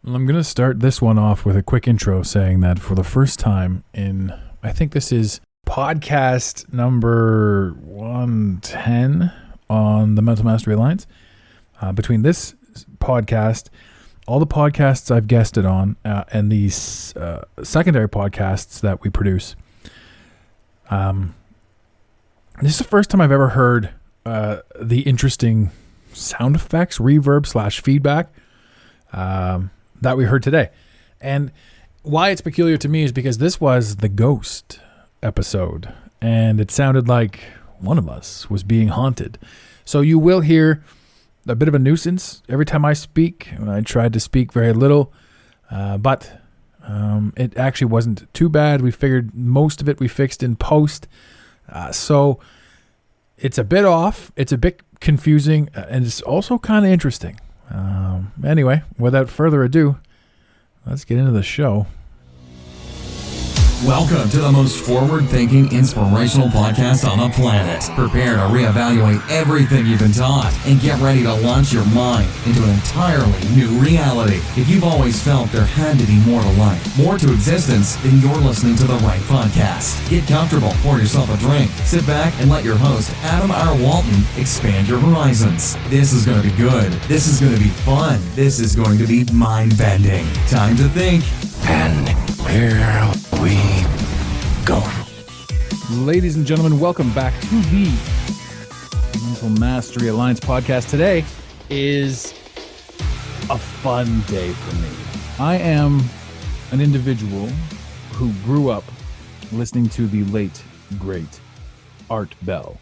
Well, I'm going to start this one off with a quick intro saying that for the first time in, I think this is podcast number 110 on the Mental Mastery Alliance. Between this podcast, all the podcasts I've guested on, and these secondary podcasts that we produce, this is the first time I've ever heard the interesting sound effects, reverb / feedback that we heard today. And why it's peculiar to me is because this was the ghost episode, and it sounded like one of us was being haunted. So you will hear a bit of a nuisance every time I speak. I tried to speak very little, but it actually wasn't too bad. We figured most of it we fixed in post. So it's a bit off. It's a bit confusing, and it's also kind of interesting. Anyway, without further ado, let's get into the show. Welcome to the most forward-thinking, inspirational podcast on the planet. Prepare to reevaluate everything you've been taught and get ready to launch your mind into an entirely new reality. If you've always felt there had to be more to life, more to existence, then you're listening to the right podcast. Get comfortable, pour yourself a drink, sit back, and let your host, Adam R. Walton, expand your horizons. This is going to be good. This is going to be fun. This is going to be mind-bending. Time to think. And here we go. Ladies and gentlemen, welcome back to the Mental Mastery Alliance podcast. Today is a fun day for me. I am an individual who grew up listening to the late, great Art Bell,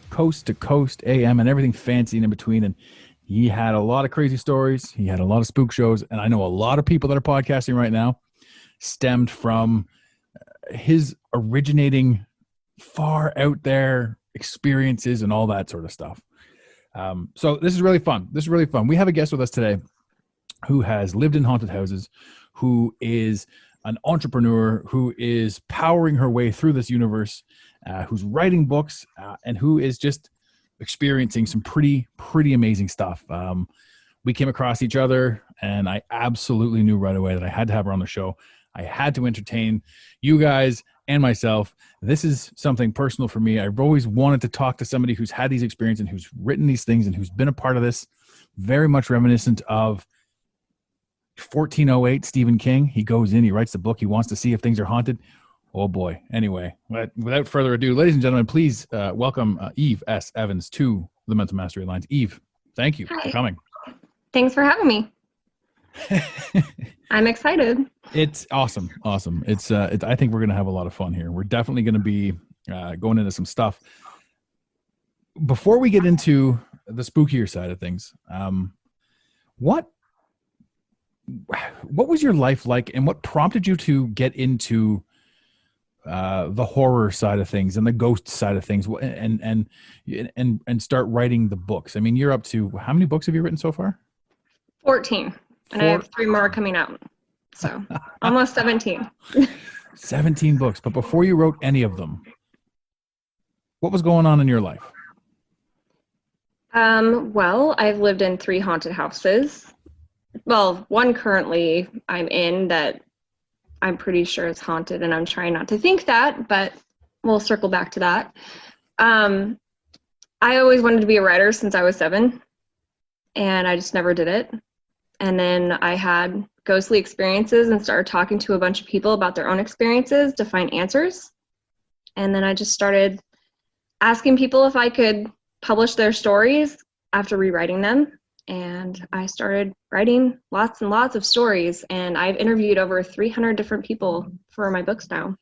coast to coast AM and everything fancy and in between. And he had a lot of crazy stories. He had a lot of spook shows. And I know a lot of people that are podcasting right now stemmed from his originating far out there experiences and all that sort of stuff. So this is really fun. We have a guest with us today who has lived in haunted houses, who is an entrepreneur, who is powering her way through this universe, who's writing books, and who is just experiencing some pretty amazing stuff. We came across each other, and I absolutely knew right away that I had to have her on the show. I had to entertain you guys and myself. This is something personal for me. I've always wanted to talk to somebody who's had these experiences and who's written these things and who's been a part of this. Very much reminiscent of 1408 Stephen King. He goes in, he writes the book, he wants to see if things are haunted. Oh boy. Anyway, without further ado, ladies and gentlemen, please welcome Eve S. Evans to the Mental Mastery Alliance. Eve, thank you for coming. Thanks for having me. I'm excited. It's awesome. I think we're going to have a lot of fun here. We're definitely going to be going into some stuff. Before we get into the spookier side of things, what was your life like, and what prompted you to get into the horror side of things and the ghost side of things, and start writing the books? I mean, you're up to how many books have you written so far? 14. And I have 3 more coming out. So almost 17. 17 books. But before you wrote any of them, what was going on in your life? Well, I've lived in 3 haunted houses. Well, one currently I'm in that I'm pretty sure is haunted, and I'm trying not to think that, but we'll circle back to that. I always wanted to be a writer since I was 7, and I just never did it. And then I had ghostly experiences and started talking to a bunch of people about their own experiences to find answers. And then I just started asking people if I could publish their stories after rewriting them. And I started writing lots and lots of stories. And I've interviewed over 300 different people for my books now.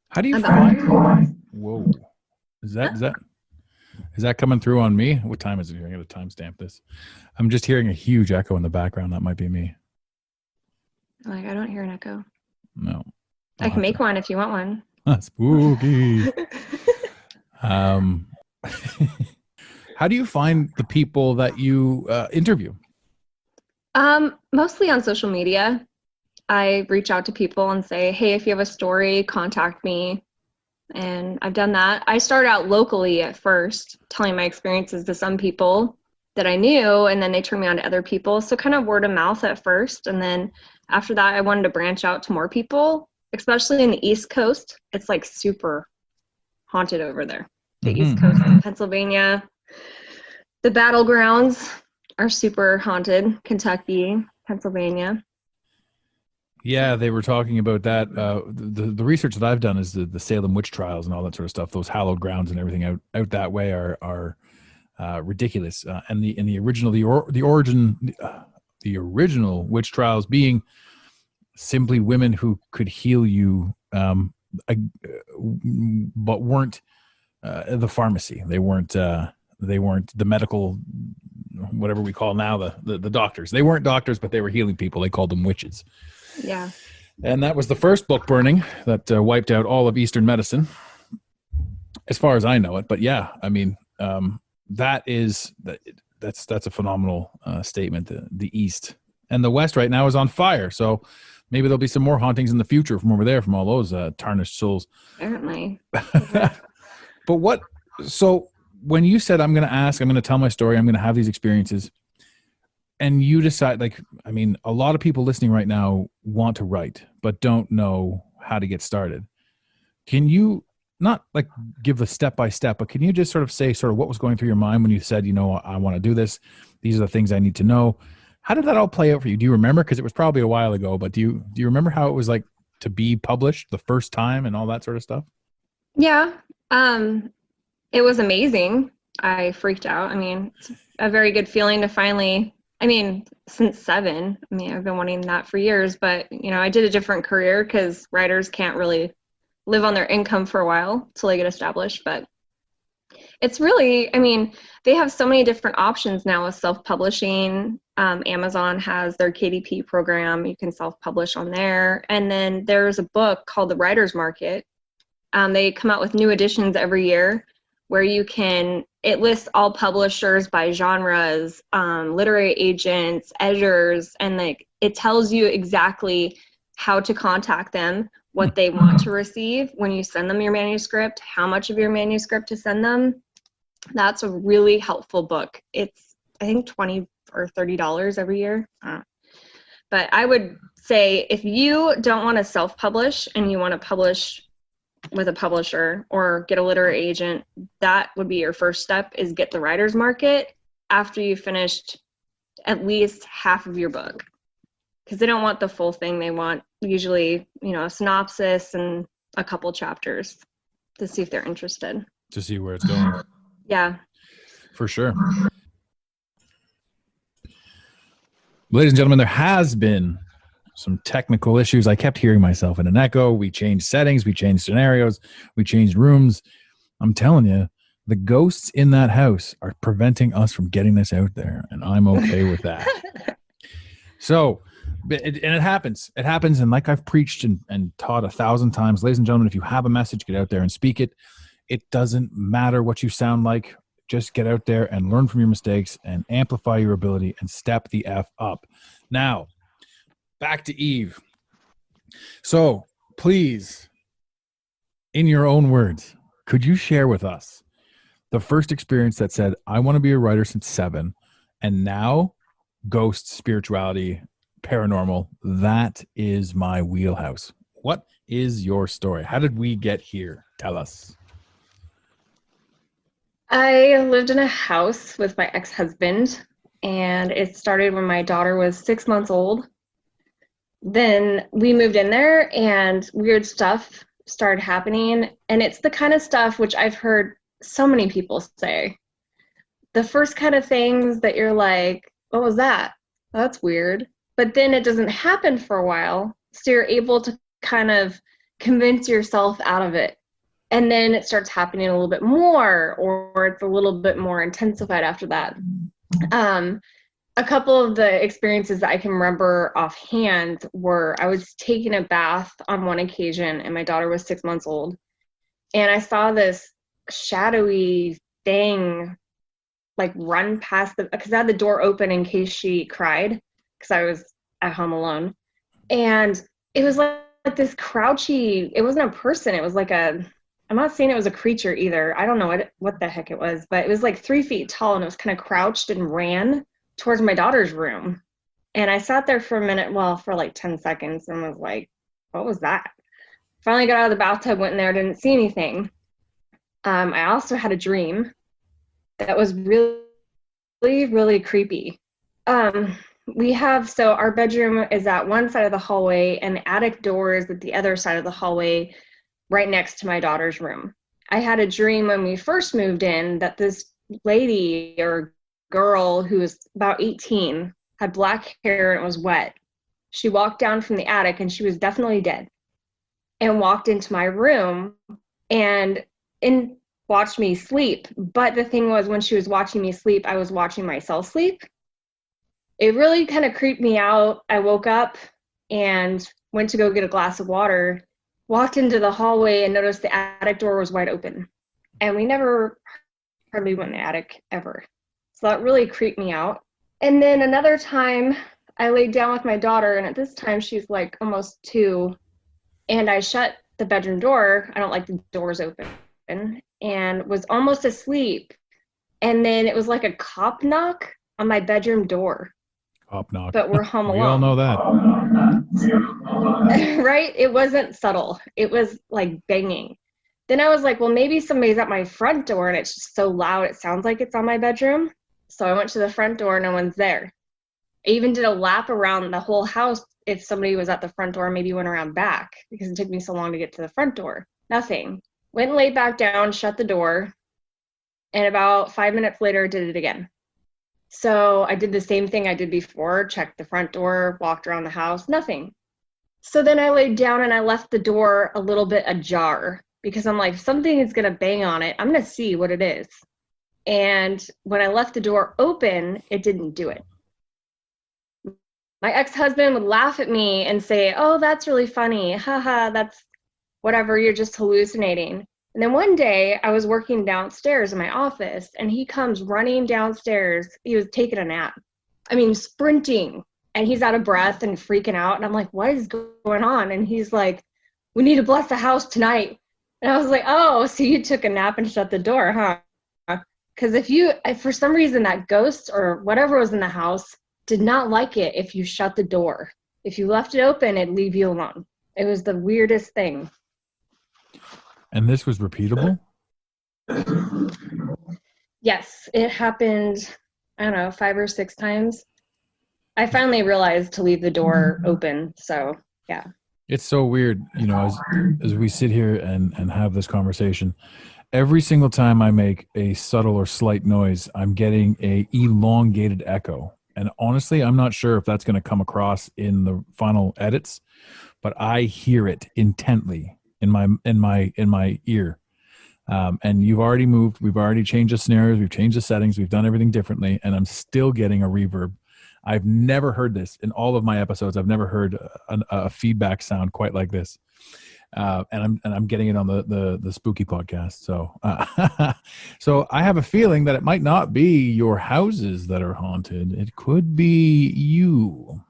How do you find? Whoa. Is that coming through on me? What time is it here? I got to timestamp this. I'm just hearing a huge echo in the background. That might be me. Like, I don't hear an echo. No. I can make one if you want one. Spooky. How do you find the people that you interview? Mostly on social media. I reach out to people and say, hey, if you have a story, contact me. And I've done that. I started out locally at first, telling my experiences to some people that I knew, and then they turned me on to other people. So kind of word of mouth at first. And then after that, I wanted to branch out to more people, especially in the East Coast. It's like super haunted over there. The East Coast of Pennsylvania. The battlegrounds are super haunted. Kentucky, Pennsylvania. Yeah, they were talking about that. The research that I've done is the Salem witch trials and all that sort of stuff. Those hallowed grounds and everything out that way are ridiculous. And the original witch trials being simply women who could heal you, but weren't the pharmacy. They weren't the medical, whatever we call now the doctors. They weren't doctors, but they were healing people. They called them witches. Yeah. And that was the first book burning that wiped out all of Eastern medicine, as far as I know it. But yeah, I mean, that's a phenomenal statement. The East and the West right now is on fire. So maybe there'll be some more hauntings in the future from over there, from all those tarnished souls. Apparently. But so when you said, I'm going to tell my story, I'm going to have these experiences, and you decide, like, I mean, a lot of people listening right now want to write, but don't know how to get started. Can you not like give a step-by-step, but can you just sort of say sort of what was going through your mind when you said, I want to do this. These are the things I need to know. How did that all play out for you? Do you remember? Because it was probably a while ago, but do you remember how it was like to be published the first time and all that sort of stuff? Yeah. It was amazing. I freaked out. I mean, it's a very good feeling to finally, since 7, I've been wanting that for years, but I did a different career because writers can't really live on their income for a while till they get established. But it's really, they have so many different options now with self-publishing. Amazon has their KDP program. You can self-publish on there. And then there's a book called The Writer's Market. They come out with new editions every year where it lists all publishers by genres, literary agents, editors, and it tells you exactly how to contact them, what they want to receive when you send them your manuscript, how much of your manuscript to send them. That's a really helpful book. It's, I think, $20 or $30 every year. But I would say if you don't want to self-publish and you want to publish with a publisher or get a literary agent, that would be your first step, is get the Writer's Market after you've finished at least half of your book. Because they don't want the full thing. They want usually, a synopsis and a couple chapters to see if they're interested. To see where it's going. Yeah. For sure. Ladies and gentlemen, there has been some technical issues. I kept hearing myself in an echo. We changed settings. We changed scenarios. We changed rooms. I'm telling you, the ghosts in that house are preventing us from getting this out there, and I'm okay with that. So, it happens. It happens, and like I've preached and taught 1,000 times, ladies and gentlemen, if you have a message, get out there and speak it. It doesn't matter what you sound like. Just get out there and learn from your mistakes and amplify your ability and step the F up. Now, back to Eve. So, please, in your own words, could you share with us the first experience that said, I want to be a writer since 7, and now ghosts, spirituality, paranormal, that is my wheelhouse. What is your story? How did we get here? Tell us. I lived in a house with my ex-husband, and it started when my daughter was 6 months old. Then we moved in there and weird stuff started happening. And it's the kind of stuff which I've heard so many people say. The first kind of things that you're like, what was that? That's weird. But then it doesn't happen for a while. So you're able to kind of convince yourself out of it. And then it starts happening a little bit more, or it's a little bit more intensified after that. A couple of the experiences that I can remember offhand were I was taking a bath on one occasion, and my daughter was 6 months old. And I saw this shadowy thing like run past because I had the door open in case she cried because I was at home alone. And it was like this crouchy, it wasn't a person, it was like a I'm not saying it was a creature either. I don't know what the heck it was, but it was like 3 feet tall and it was kind of crouched and ran towards my daughter's room. And I sat there for a minute, well, for like 10 seconds and was like, what was that? Finally got out of the bathtub, went in there, didn't see anything. I also had a dream that was really, really creepy. So our bedroom is at one side of the hallway and the attic door is at the other side of the hallway, right next to my daughter's room. I had a dream when we first moved in that this lady or girl who was about 18 had black hair and it was wet. She walked down from the attic and she was definitely dead and walked into my room and watched me sleep. But the thing was, when she was watching me sleep, I was watching myself sleep. It really kind of creeped me out. I woke up and went to go get a glass of water, walked into the hallway and noticed the attic door was wide open. And we never hardly went in the attic ever. So that really creeped me out. And then another time I laid down with my daughter, and at this time she's like almost 2, and I shut the bedroom door. I don't like the doors open, and was almost asleep. And then it was like a cop knock on my bedroom door. Cop knock. But we're home alone. We all know that. Right? It wasn't subtle. It was like banging. Then I was like, well, maybe somebody's at my front door and it's just so loud it sounds like it's on my bedroom. So I went to the front door, no one's there. I even did a lap around the whole house. If somebody was at the front door, maybe went around back because it took me so long to get to the front door. Nothing. Went and laid back down, shut the door, and about 5 minutes later did it again. So I did the same thing I did before, checked the front door, walked around the house, nothing. So then I laid down and I left the door a little bit ajar because I'm like, something is going to bang on it. I'm going to see what it is. And when I left the door open, it didn't do it. My ex-husband would laugh at me and say, oh, that's really funny. Haha, that's whatever, you're just hallucinating. And then one day I was working downstairs in my office and he comes running downstairs. He was taking a nap. I mean, sprinting, and he's out of breath and freaking out. And I'm like, what is going on? And he's like, we need to bless the house tonight. And I was like, oh, so you took a nap and shut the door, huh? Because if for some reason that ghost or whatever was in the house did not like it if you shut the door. If you left it open, it'd leave you alone. It was the weirdest thing. And this was repeatable? Yes, it happened, I don't know, 5 or 6 times. I finally realized to leave the door open. So, yeah. It's so weird, as we sit here and have this conversation, every single time I make a subtle or slight noise, I'm getting a elongated echo. And honestly, I'm not sure if that's going to come across in the final edits, but I hear it intently in my ear. And you've already moved. We've already changed the scenarios. We've changed the settings. We've done everything differently, and I'm still getting a reverb. I've never heard this in all of my episodes. I've never heard a feedback sound quite like this. And I'm getting it on the spooky podcast. So, so I have a feeling that it might not be your houses that are haunted. It could be you.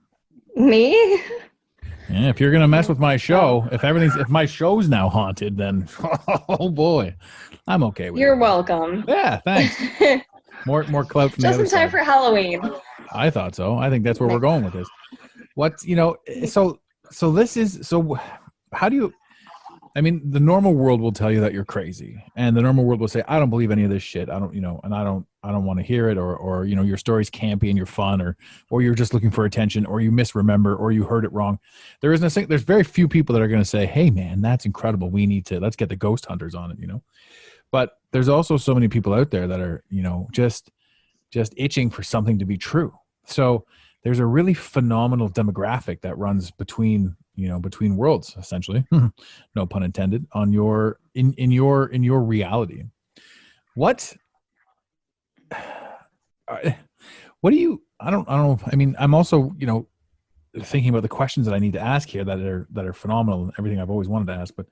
Me? Yeah, if you're gonna mess with my show, if my show's now haunted, then oh boy, I'm okay with it. You're welcome. Yeah, thanks. More clout from the other Just in time side. for Halloween. I thought so. I think that's where we're going with this. So this is, so how do you, I mean, the normal world will tell you that you're crazy, and the normal world will say, I don't believe any of this shit. I don't, and I don't want to hear it, or your story's campy and you're fun, or you're just looking for attention, or you misremember, or you heard it wrong. There's very few people that are going to say, hey man, that's incredible. Let's get the ghost hunters on it, But there's also so many people out there that are, just itching for something to be true. So there's a really phenomenal demographic that runs between worlds, essentially, no pun intended, on in your reality. What do you, I don't know. I mean, I'm also, thinking about the questions that I need to ask here that are phenomenal and everything I've always wanted to ask. But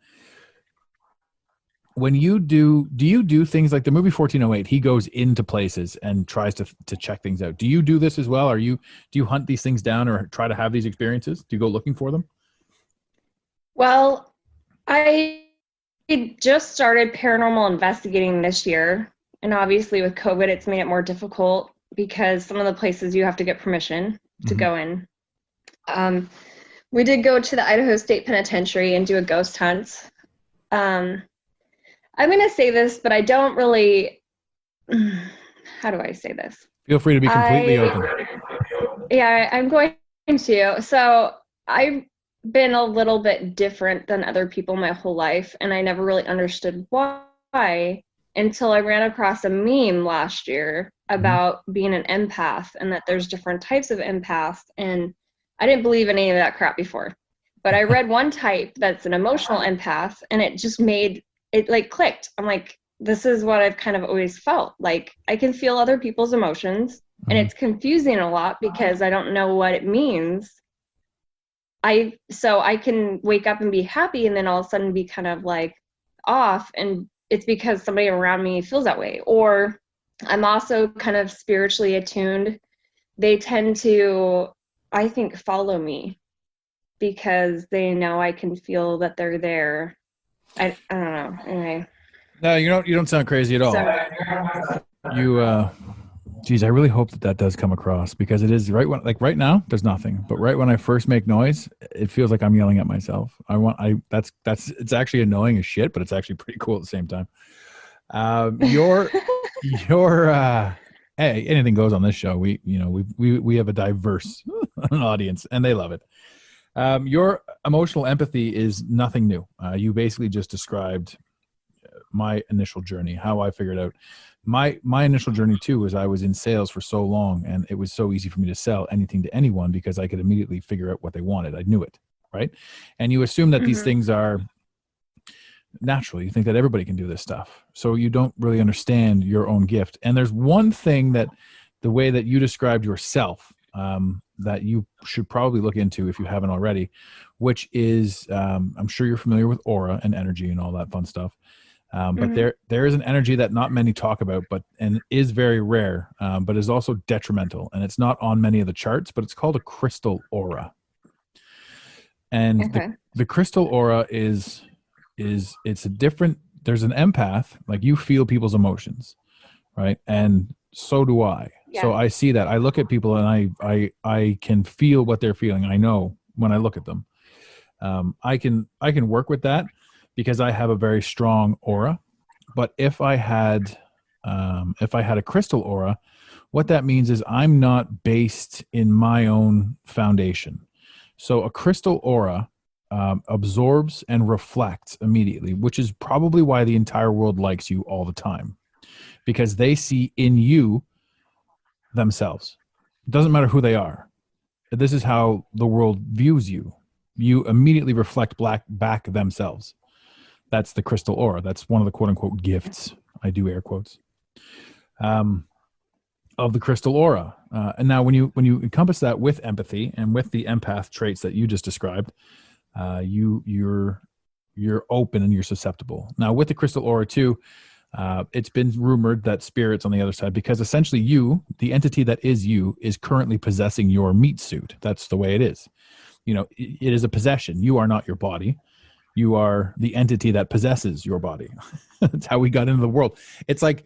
when you do you do things like the movie 1408? He goes into places and tries to check things out. Do you do this as well? Do you hunt these things down or try to have these experiences? Do you go looking for them? Well, I just started paranormal investigating this year. And obviously with COVID, it's made it more difficult because some of the places you have to get permission to go in. We did go to the Idaho State Penitentiary and do a ghost hunt. I'm going to say this, but I don't really, how do I say this? Feel free to be completely open. Yeah, I'm going to. So I've been a little bit different than other people my whole life, and I never really understood why until I ran across a meme last year about being an empath and that there's different types of empaths. And I didn't believe any of that crap before. But I read one type that's an emotional empath, and it just made it like clicked. I'm like, this is what I've kind of always felt. Like I can feel other people's emotions, and it's confusing a lot because I don't know what it means. So I can wake up and be happy and then all of a sudden be kind of like off, and it's because somebody around me feels that way. Or I'm also kind of spiritually attuned. They tend to, I think, follow me because they know I can feel that they're there. I don't know. Anyway. No, you don't sound crazy at all. So, Geez, I really hope that does come across, because it is right now, there's nothing, but right when I first make noise, it feels like I'm yelling at myself. It's actually annoying as shit, but it's actually pretty cool at the same time. Hey, anything goes on this show. We have a diverse audience and they love it. Your emotional empathy is nothing new. You basically just described my initial journey, how I figured out my initial journey too was I was in sales for so long, and it was so easy for me to sell anything to anyone because I could immediately figure out what they wanted. I knew it, right? And you assume that these things are natural. You think that everybody can do this stuff. So you don't really understand your own gift. And there's one thing that the way that you described yourself that you should probably look into if you haven't already, which is I'm sure you're familiar with aura and energy and all that fun stuff. But there is an energy that not many talk about, and is very rare, but is also detrimental. And it's not on many of the charts, but it's called a crystal aura. And the crystal aura it's a different, there's an empath, like you feel people's emotions, right? And so do I. Yeah. So I see that. I look at people and I can feel what they're feeling. I know when I look at them. I can work with that, because I have a very strong aura. But if I had a crystal aura, what that means is I'm not based in my own foundation. So a crystal aura absorbs and reflects immediately, which is probably why the entire world likes you all the time, because they see in you themselves. It doesn't matter who they are. This is how the world views you. You immediately reflect back themselves. That's the crystal aura. That's one of the quote unquote gifts. I do air quotes of the crystal aura. And now when you encompass that with empathy and with the empath traits that you just described, you're open and you're susceptible. Now with the crystal aura too, it's been rumored that spirits on the other side, because essentially you, the entity that is you, is currently possessing your meat suit. That's the way it is. It is a possession. You are not your body. You are the entity that possesses your body. That's how we got into the world. It's like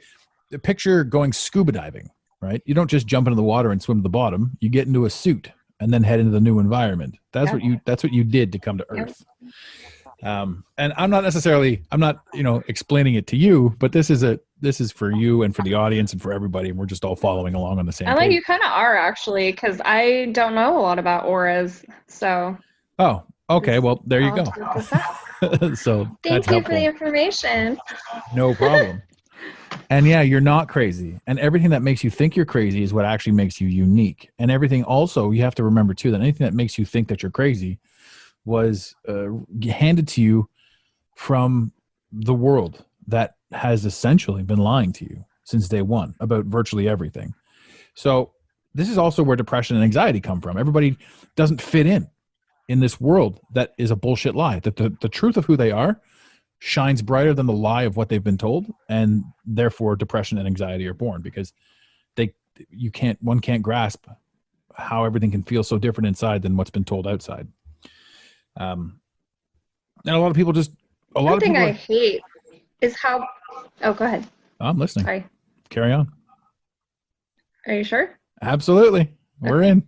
the picture going scuba diving, right? You don't just jump into the water and swim to the bottom. You get into a suit and then head into the new environment. That's what you did to come to Earth. And I'm not explaining it to you, but this is for you and for the audience and for everybody. And we're just all following along on the same page. You kind of are, actually, because I don't know a lot about auras. So. Oh, okay. Well, there you go. So thank you for the information. No problem. And yeah, you're not crazy. And everything that makes you think you're crazy is what actually makes you unique. And everything also, you have to remember too, that anything that makes you think that you're crazy was handed to you from the world that has essentially been lying to you since day one about virtually everything. So this is also where depression and anxiety come from. Everybody doesn't fit in this world that is a bullshit lie, that the truth of who they are shines brighter than the lie of what they've been told, and therefore depression and anxiety are born, because one can't grasp how everything can feel so different inside than what's been told outside. And a lot of people just A lot One of thing people. I hate is how. Oh, go ahead. I'm listening. Sorry. Carry on. Are you sure? Absolutely. We're in.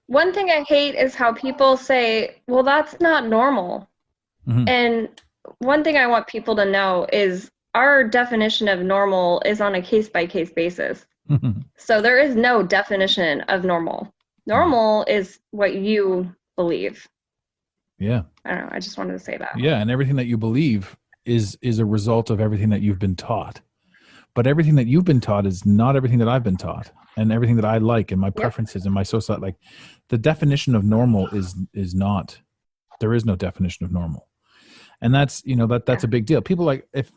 One thing I hate is how people say, well, that's not normal. Mhm. And one thing I want people to know is our definition of normal is on a case-by-case basis. So there is no definition of normal. Normal is what you believe. Yeah. I don't know. I just wanted to say that. Yeah, and everything that you believe is a result of everything that you've been taught. But everything that you've been taught is not everything that I've been taught, and everything that I like, and my preferences, and my social, like the definition of normal is not. There is no definition of normal, and that's that's a big deal. People like, if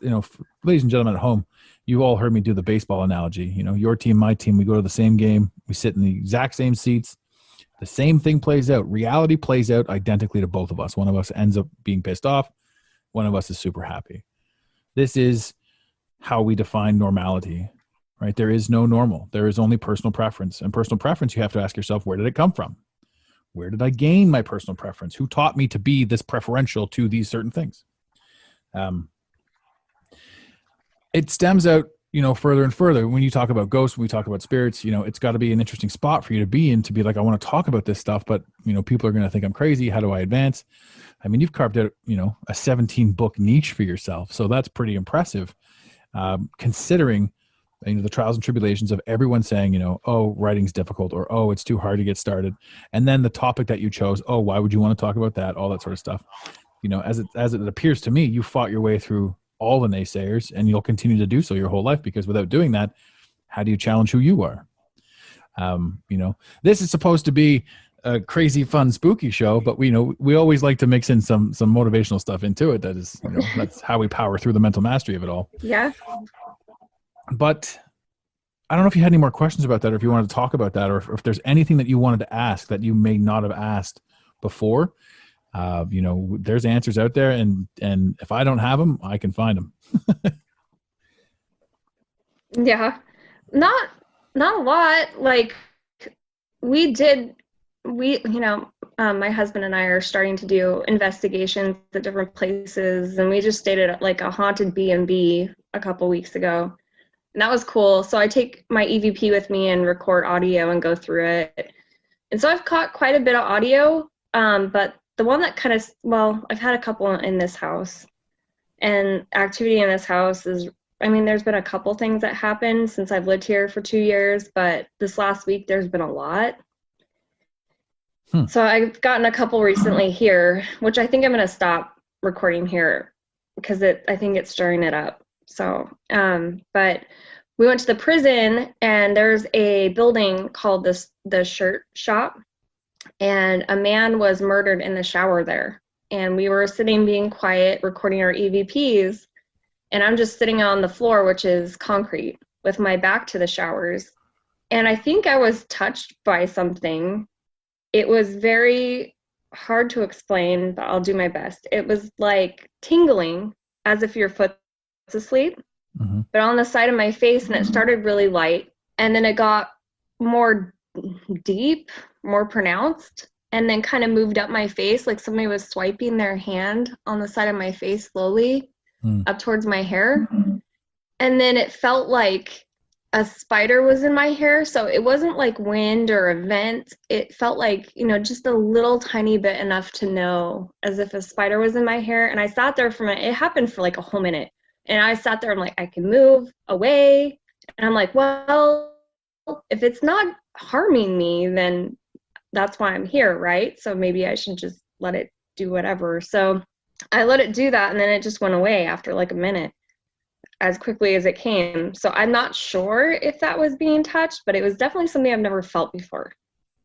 ladies and gentlemen at home, you all heard me do the baseball analogy. Your team, my team, we go to the same game, we sit in the exact same seats. The same thing plays out. Reality plays out identically to both of us. One of us ends up being pissed off. One of us is super happy. This is how we define normality, right? There is no normal. There is only personal preference. And personal preference, you have to ask yourself, where did it come from? Where did I gain my personal preference? Who taught me to be this preferential to these certain things? It stems out, further and further. When you talk about ghosts, when we talk about spirits, it's got to be an interesting spot for you to be in, to be like, I want to talk about this stuff, but people are going to think I'm crazy. How do I advance? I mean, you've carved out, a 17 book niche for yourself. So that's pretty impressive. Considering the trials and tribulations of everyone saying, oh, writing's difficult, or oh, it's too hard to get started, and then the topic that you chose, oh, why would you want to talk about that? All that sort of stuff. As it appears to me, you fought your way through all the naysayers, and you'll continue to do so your whole life, because without doing that, how do you challenge who you are? This is supposed to be a crazy, fun, spooky show, but we always like to mix in some motivational stuff into it. That is, that's how we power through the mental mastery of it all. Yeah. But I don't know if you had any more questions about that, or if you wanted to talk about that, or if there's anything that you wanted to ask that you may not have asked before. There's answers out there, and if I don't have them, I can find them. Yeah. Not a lot. Like my husband and I are starting to do investigations at different places, and we just stayed at like a haunted B&B a couple weeks ago, and that was cool. So I take my EVP with me and record audio and go through it, and so I've caught quite a bit of audio, but the one that I've had a couple in this house, and activity in this house is, there's been a couple things that happened since I've lived here for 2 years, but this last week there's been a lot. So I've gotten a couple recently here, which I think I'm going to stop recording here because I think it's stirring it up. So, but we went to the prison, and there's a building called the Shirt Shop, and a man was murdered in the shower there. And we were sitting being quiet, recording our EVPs, and I'm just sitting on the floor, which is concrete, with my back to the showers. And I think I was touched by something. It was very hard to explain, but I'll do my best. It was like tingling, as if your foot's asleep, but on the side of my face, and it started really light, and then it got more deep, more pronounced, and then kind of moved up my face, like somebody was swiping their hand on the side of my face slowly up towards my hair. And then it felt like a spider was in my hair. So it wasn't like wind or a vent. It felt like, just a little tiny bit, enough to know as if a spider was in my hair. And I sat there it happened for like a whole minute. And I sat there, I'm like, I can move away. And I'm like, well, if it's not harming me, then that's why I'm here, right? So maybe I should just let it do whatever. So I let it do that, and then it just went away after like a minute, as quickly as it came. So I'm not sure if that was being touched, but it was definitely something I've never felt before.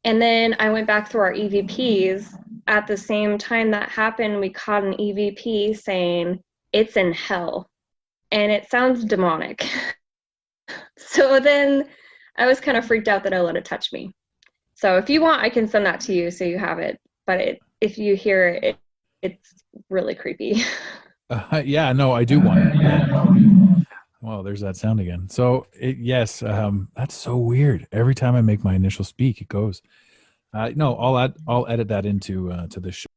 And then I went back through our EVPs. At the same time that happened, we caught an EVP saying, "It's in hell." And it sounds demonic. So then I was kind of freaked out that I let it touch me. So if you want, I can send that to you so you have it. But if you hear it, it's really creepy. Yeah, no, I do want it. Well, there's that sound again. So yes, that's so weird. Every time I make my initial speak, it goes. No, I'll edit that into to this show.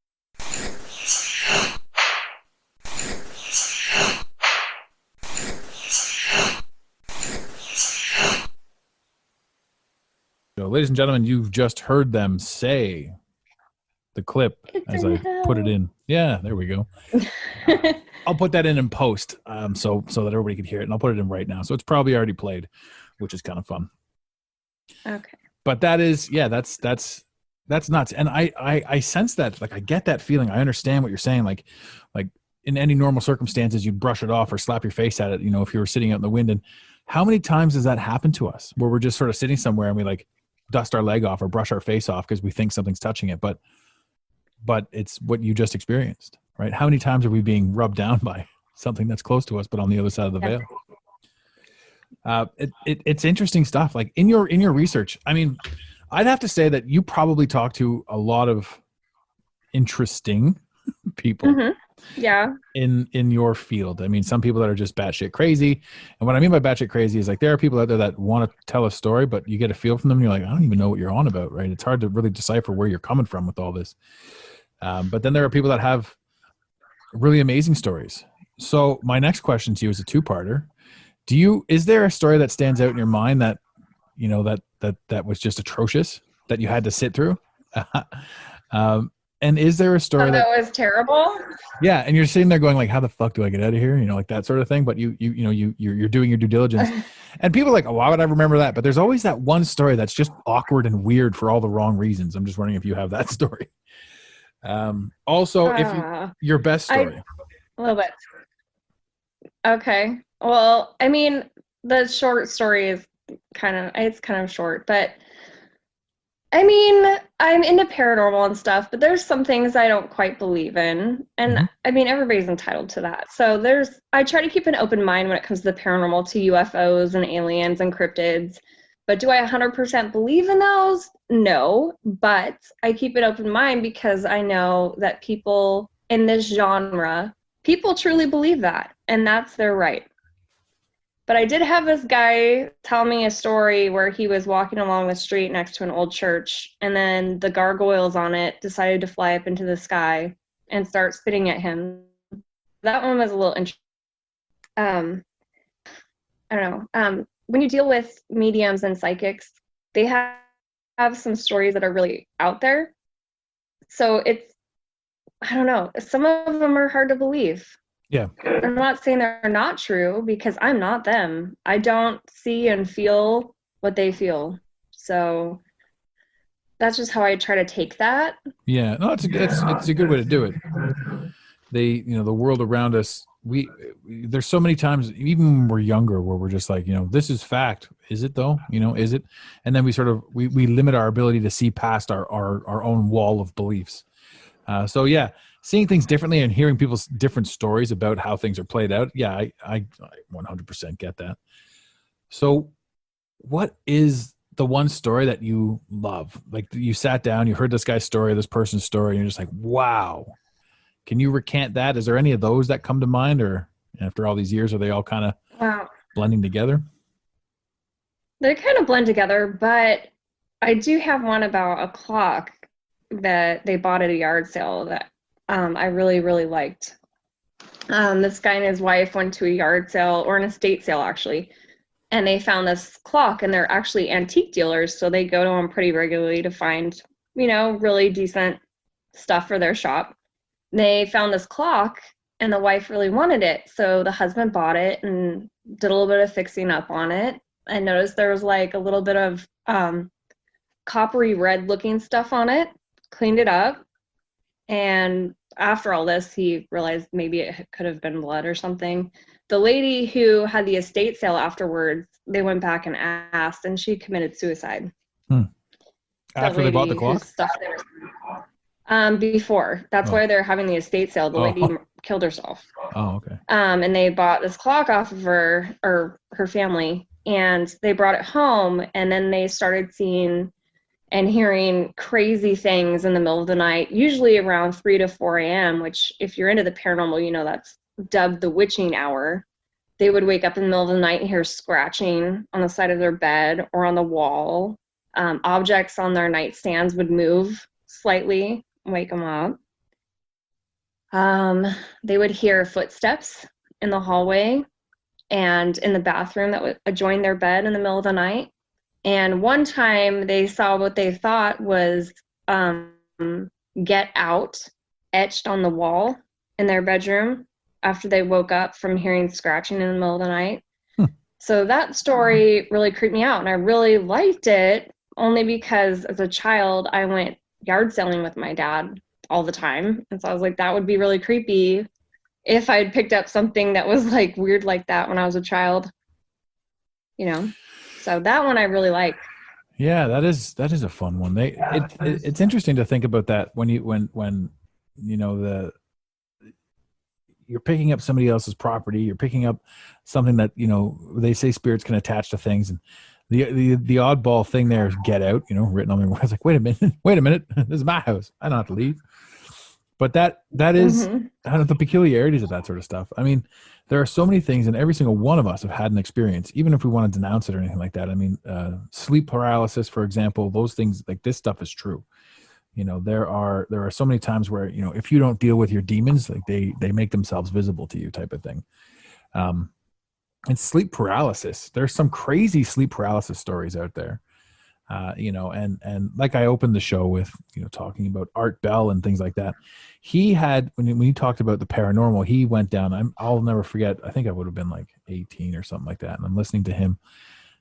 ladies and gentlemen, you've just heard them say the clip as I put it in. Yeah, there we go. I'll put that in post, so that everybody can hear it, and I'll put it in right now. So it's probably already played, which is kind of fun. Okay. But that is, that's nuts. And I sense that, like, I get that feeling. I understand what you're saying. Like in any normal circumstances, you'd brush it off or slap your face at it, if you were sitting out in the wind. And how many times does that happen to us where we're just sort of sitting somewhere and we like dust our leg off or brush our face off because we think something's touching it, but it's what you just experienced, right? How many times are we being rubbed down by something that's close to us, but on the other side of the veil? It's interesting stuff. Like in your research, I mean, I'd have to say that you probably talk to a lot of interesting people. Mm-hmm. Yeah. In your field. I mean, some people that are just batshit crazy. And what I mean by batshit crazy is like there are people out there that want to tell a story, but you get a feel from them and you're like, I don't even know what you're on about, right? It's hard to really decipher where you're coming from with all this. But then there are people that have really amazing stories. So my next question to you is a two-parter. Is there a story that stands out in your mind that, that was just atrocious that you had to sit through? And is there a story that was terrible? Yeah, and you're sitting there going like, "How the fuck do I get out of here?" Like that sort of thing. But you're doing your due diligence, and people are like, "Oh, why would I remember that?" But there's always that one story that's just awkward and weird for all the wrong reasons. I'm just wondering if you have that story. Also, if your best story, a little bit. Okay. Well, I mean, the short story is kind of short, but. I mean, I'm into paranormal and stuff, but there's some things I don't quite believe in. And I mean, everybody's entitled to that. So I try to keep an open mind when it comes to the paranormal, to UFOs and aliens and cryptids. But do I 100% believe in those? No, but I keep an open mind because I know that people in this genre, people truly believe that, and that's their right. But I did have this guy tell me a story where he was walking along the street next to an old church, and then the gargoyles on it decided to fly up into the sky and start spitting at him. That one was a little interesting. I don't know. When you deal with mediums and psychics, they have some stories that are really out there. So I don't know. Some of them are hard to believe. Yeah. I'm not saying they're not true because I'm not them. I don't see and feel what they feel. So that's just how I try to take that. Yeah. No, it's a good way to do it. The world around us, there's so many times, even when we're younger, where we're just like, this is fact. Is it though? Is it? And then we limit our ability to see past our own wall of beliefs. So yeah. Seeing things differently and hearing people's different stories about how things are played out. Yeah, I 100% get that. So what is the one story that you love? Like you sat down, you heard this guy's story, this person's story, and you're just like, wow. Can you recant that? Is there any of those that come to mind, or after all these years, are they all kind of blending together? They kind of blend together, but I do have one about a clock that they bought at a yard sale that I really, really liked. This guy and his wife went to a yard sale, or an estate sale actually, and they found this clock, and they're actually antique dealers, so they go to them pretty regularly to find, really decent stuff for their shop. They found this clock, and the wife really wanted it, so the husband bought it and did a little bit of fixing up on it. I noticed there was like a little bit of coppery red looking stuff on it, cleaned it up, and after all this, he realized maybe it could have been blood or something. The lady who had the estate sale afterwards, they went back and asked, and she committed suicide. After they bought the clock? Before. That's why they're having the estate sale. The lady killed herself. Oh, okay. And they bought this clock off of her, or her family, and they brought it home, and then they started seeing and hearing crazy things in the middle of the night, usually around 3 to 4 a.m., which if you're into the paranormal, that's dubbed the witching hour. They would wake up in the middle of the night and hear scratching on the side of their bed or on the wall. Objects on their nightstands would move slightly, wake them up. They would hear footsteps in the hallway and in the bathroom that would adjoin their bed in the middle of the night. And one time they saw what they thought was "Get Out" etched on the wall in their bedroom after they woke up from hearing scratching in the middle of the night. So that story really creeped me out, and I really liked it only because as a child I went yard selling with my dad all the time. And so I was like, that would be really creepy if I'd picked up something that was like weird like that when I was a child. So that one I really like. Yeah, that is a fun one. It's interesting to think about that when you're picking up somebody else's property, you're picking up something that, they say spirits can attach to things, and the oddball thing there is "Get Out," written on the wall. I was like, wait a minute, this is my house. I don't have to leave. But that is the peculiarities of that sort of stuff. I mean, there are so many things, and every single one of us have had an experience, even if we want to denounce it or anything like that. I mean, sleep paralysis, for example, those things, like this stuff is true. There are so many times where, if you don't deal with your demons, like they make themselves visible to you, type of thing. And sleep paralysis, there's some crazy sleep paralysis stories out there. And like I opened the show with, talking about Art Bell and things like that. He had, when he talked about the paranormal, he went down, I'll never forget, I think I would have been like 18 or something like that. And I'm listening to him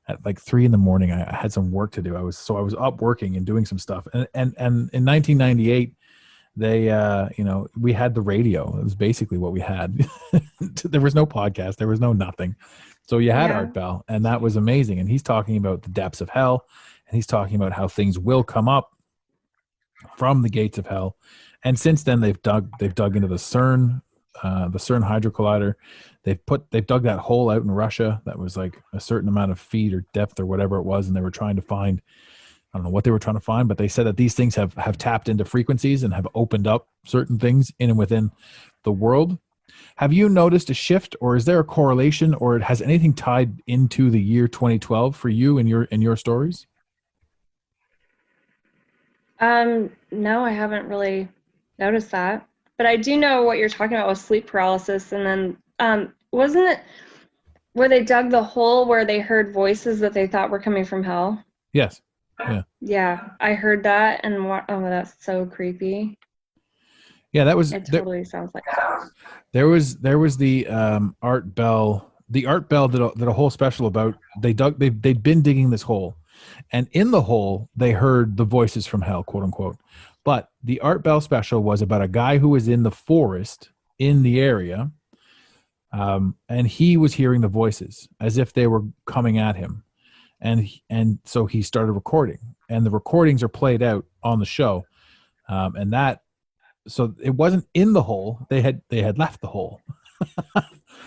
at like 3 a.m. I had some work to do. I was up working and doing some stuff. And in 1998, we had the radio. It was basically what we had. There was no podcast. There was no nothing. So you had Art Bell, and that was amazing. And he's talking about the depths of hell. And he's talking about how things will come up from the gates of hell. And since then, they've dug into the CERN Hydro Collider. They've dug that hole out in Russia that was like a certain amount of feet or depth or whatever it was, and they were trying to find, I don't know what they were trying to find, but they said that these things have tapped into frequencies and have opened up certain things in and within the world. Have you noticed a shift, or is there a correlation, or has anything tied into the year 2012 for you in your stories? No, I haven't really noticed that, but I do know what you're talking about with sleep paralysis. And then, wasn't it where they dug the hole where they heard voices that they thought were coming from hell? Yes. Yeah. Yeah, I heard that, and oh, that's so creepy. Yeah, that was. It totally sounds like that. There was the Art Bell. The Art Bell did a whole special about they'd been digging this hole. And in the hole, they heard the voices from hell, quote unquote. But the Art Bell special was about a guy who was in the forest in the area, and he was hearing the voices as if they were coming at him. And so he started recording, and the recordings are played out on the show. So it wasn't in the hole; they had left the hole.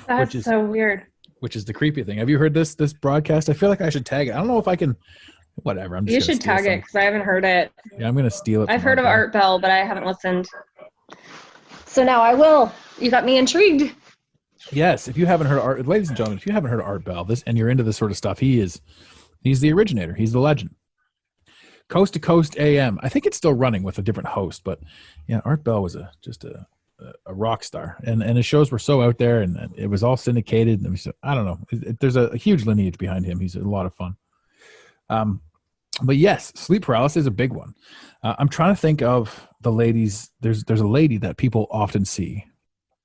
That's so weird. Which is the creepy thing. Have you heard this broadcast? I feel like I should tag it. I don't know if I can. Whatever. You should tag it because I haven't heard it. Yeah, I'm gonna steal it. I've heard of Art Bell, but I haven't listened. So now I will. You got me intrigued. Yes, if you haven't heard Art, ladies and gentlemen, if you haven't heard of Art Bell, and you're into this sort of stuff, he's the originator. He's the legend. Coast to Coast AM. I think it's still running with a different host, but yeah, Art Bell was just a rock star, and his shows were so out there, and it was all syndicated. And I don't know. There's a huge lineage behind him. He's a lot of fun. But yes, sleep paralysis is a big one. I'm trying to think of the ladies. There's a lady that people often see.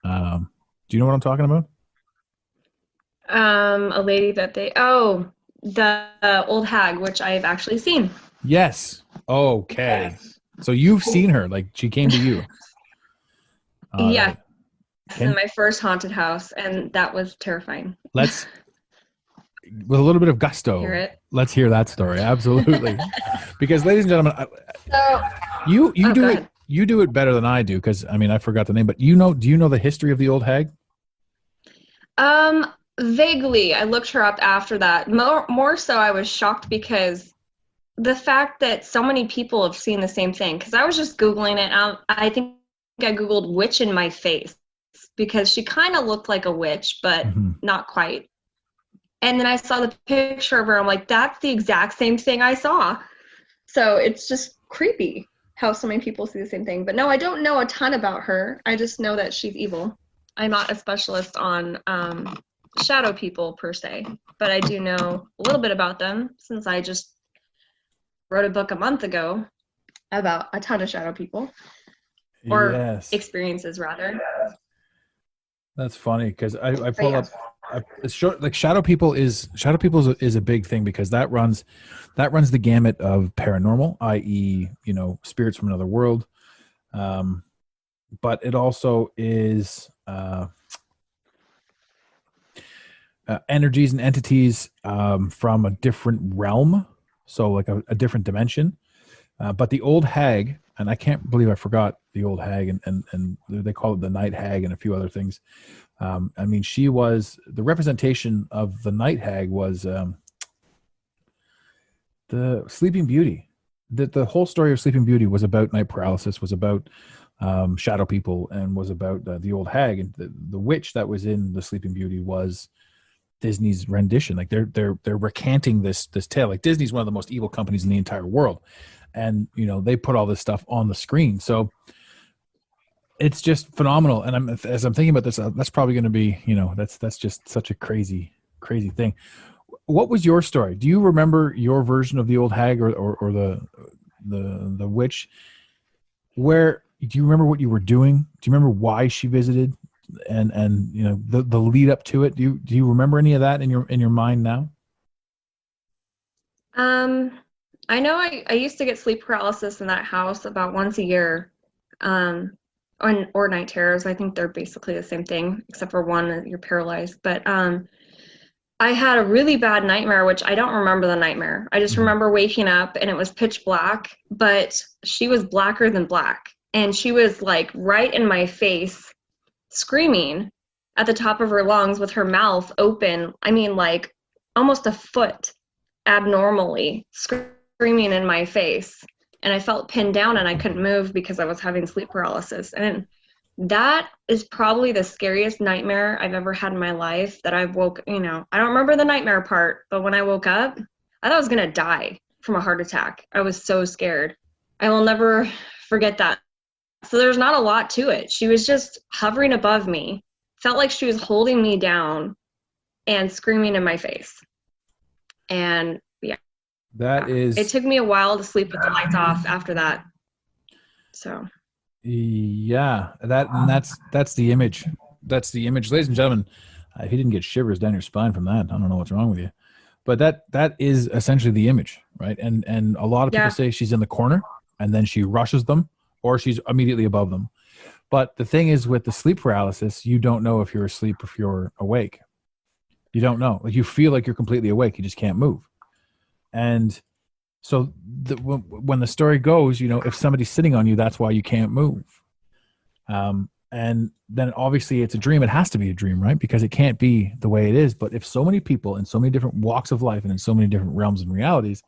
Do you know what I'm talking about? A lady that the old hag, which I've actually seen. Yes. Okay. Yes. So you've seen her, like she came to you. Yeah. Right. In my first haunted house, and that was terrifying. With a little bit of gusto, let's hear that story. Absolutely. Because, ladies and gentlemen, you do it better than I do, because I forgot the name, but do you know the history of the old hag? Vaguely. I looked her up after that. More so, I was shocked because the fact that so many people have seen the same thing, because I was just Googling it. I think I Googled witch in my face, because she kind of looked like a witch, but not quite. And then I saw the picture of her. I'm like, that's the exact same thing I saw. So it's just creepy how so many people see the same thing. But no, I don't know a ton about her. I just know that she's evil. I'm not a specialist on shadow people per se, but I do know a little bit about them, since I just wrote a book a month ago about a ton of shadow people, or Yes, experiences rather. that's funny because I But pull yeah. up. It's short, like shadow people is a big thing because that runs the gamut of paranormal, i.e., spirits from another world. But it also is energies and entities from a different realm, so like a different dimension. But the old hag, and I can't believe I forgot the old hag, and they call it the night hag and a few other things. I mean, she was the representation of the night hag was the Sleeping Beauty. The whole story of Sleeping Beauty was about night paralysis, was about shadow people, and was about the old hag. And the witch that was in the Sleeping Beauty was Disney's rendition. Like they're recanting this tale. Like Disney's one of the most evil companies in the entire world, and they put all this stuff on the screen. So it's just phenomenal. And as I'm thinking about this, that's probably going to be that's just such a crazy thing. What was your story? Do you remember your version of the old hag or the witch? Where do you remember what you were doing? Do you remember why she visited, and the lead up to it? Do you remember any of that in your mind now? I know I used to get sleep paralysis in that house about once a year. Or night terrors. I think they're basically the same thing, except for one that you're paralyzed. But I had a really bad nightmare, which I don't remember the nightmare. I just remember waking up and it was pitch black, but she was blacker than black. And she was like right in my face, screaming at the top of her lungs with her mouth open. I mean, like almost a foot abnormally screaming in my face. And I felt pinned down and I couldn't move because I was having sleep paralysis. And that is probably the scariest nightmare I've ever had in my life that I've woke, I don't remember the nightmare part, but when I woke up, I thought I was going to die from a heart attack. I was so scared. I will never forget that. So there's not a lot to it. She was just hovering above me, felt like she was holding me down and screaming in my face. And yeah, it took me a while to sleep with the lights off after that. So yeah, that's the image. That's the image, ladies and gentlemen. If you didn't get shivers down your spine from that, I don't know what's wrong with you. But that is essentially the image, right? And a lot of people say she's in the corner and then she rushes them, or she's immediately above them. But the thing is, with the sleep paralysis, you don't know if you're asleep or if you're awake. You don't know. Like, you feel like you're completely awake, you just can't move. And so when the story goes, if somebody's sitting on you, that's why you can't move. And then obviously it's a dream. It has to be a dream, right? Because it can't be the way it is. But if so many people in so many different walks of life and in so many different realms and realities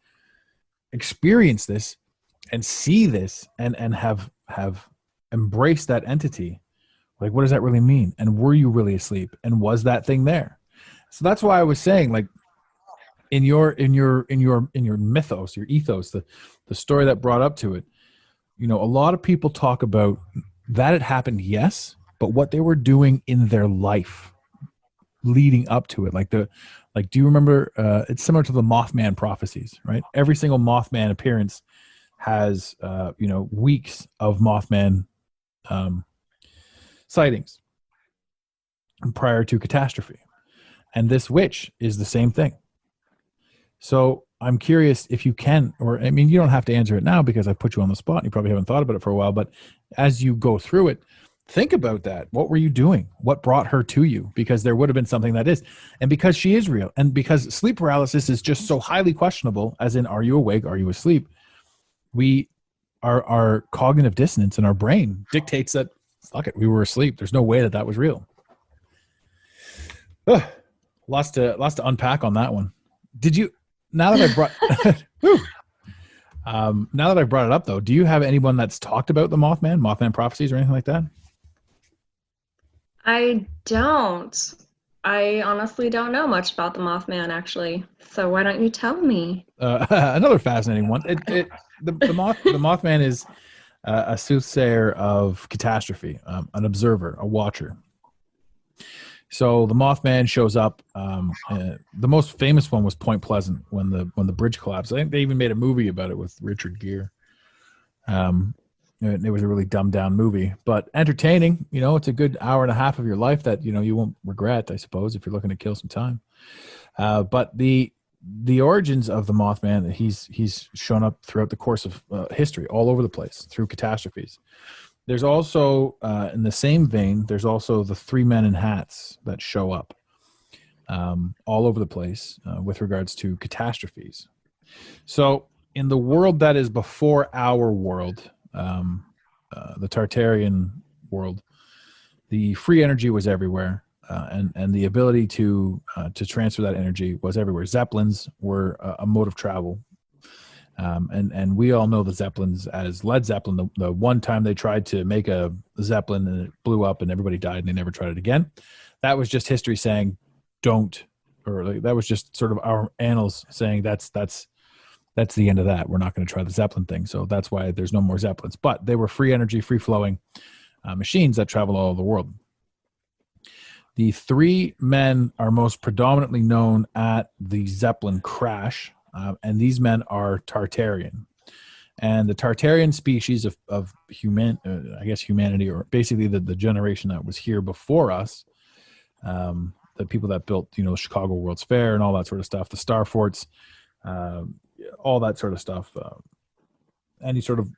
experience this and see this and have embraced that entity, like, what does that really mean? And were you really asleep? And was that thing there? So that's why I was saying, like, in your mythos, your ethos, the story that brought up to it, a lot of people talk about that it happened, yes, but what they were doing in their life leading up to it, do you remember? It's similar to the Mothman prophecies, right? Every single Mothman appearance has weeks of Mothman sightings prior to catastrophe, and this witch is the same thing. So I'm curious if you can, or I mean, you don't have to answer it now because I put you on the spot and you probably haven't thought about it for a while, but as you go through it, think about that. What were you doing? What brought her to you? Because there would have been something that is, and because she is real, and because sleep paralysis is just so highly questionable, as in, are you awake? Are you asleep? Our cognitive dissonance in our brain dictates that, fuck it, we were asleep. There's no way that was real. Ugh, lots to unpack on that one. Did you? Now that I brought, now that I brought it up, though, do you have anyone that's talked about the Mothman prophecies, or anything like that? I don't. I honestly don't know much about the Mothman, actually. So why don't you tell me? Another fascinating one. The Mothman is a soothsayer of catastrophe, an observer, a watcher. So the Mothman shows up. The most famous one was Point Pleasant when the bridge collapsed. I think they even made a movie about it with Richard Gere. It was a really dumbed down movie, but entertaining. It's a good hour and a half of your life that you won't regret, I suppose, if you're looking to kill some time. But the origins of the Mothman, he's shown up throughout the course of history, all over the place through catastrophes. There's also, in the same vein, there's also the three men in hats that show up all over the place with regards to catastrophes. So in the world that is before our world, the Tartarian world, the free energy was everywhere, and the ability to transfer that energy was everywhere. Zeppelins were a mode of travel. And we all know the Zeppelins as Led Zeppelin. The one time they tried to make a Zeppelin and it blew up and everybody died and they never tried it again. That was just history saying don't, or that was just sort of our annals saying that's the end of that. We're not going to try the Zeppelin thing. So that's why there's no more Zeppelins. But they were free energy, free flowing machines that travel all over the world. The three men are most predominantly known at the Zeppelin crash. And these men are Tartarian, and the Tartarian species of humanity, or basically the generation that was here before us, the people that built, Chicago World's Fair and all that sort of stuff, the Star Forts, all that sort of stuff, any sort of,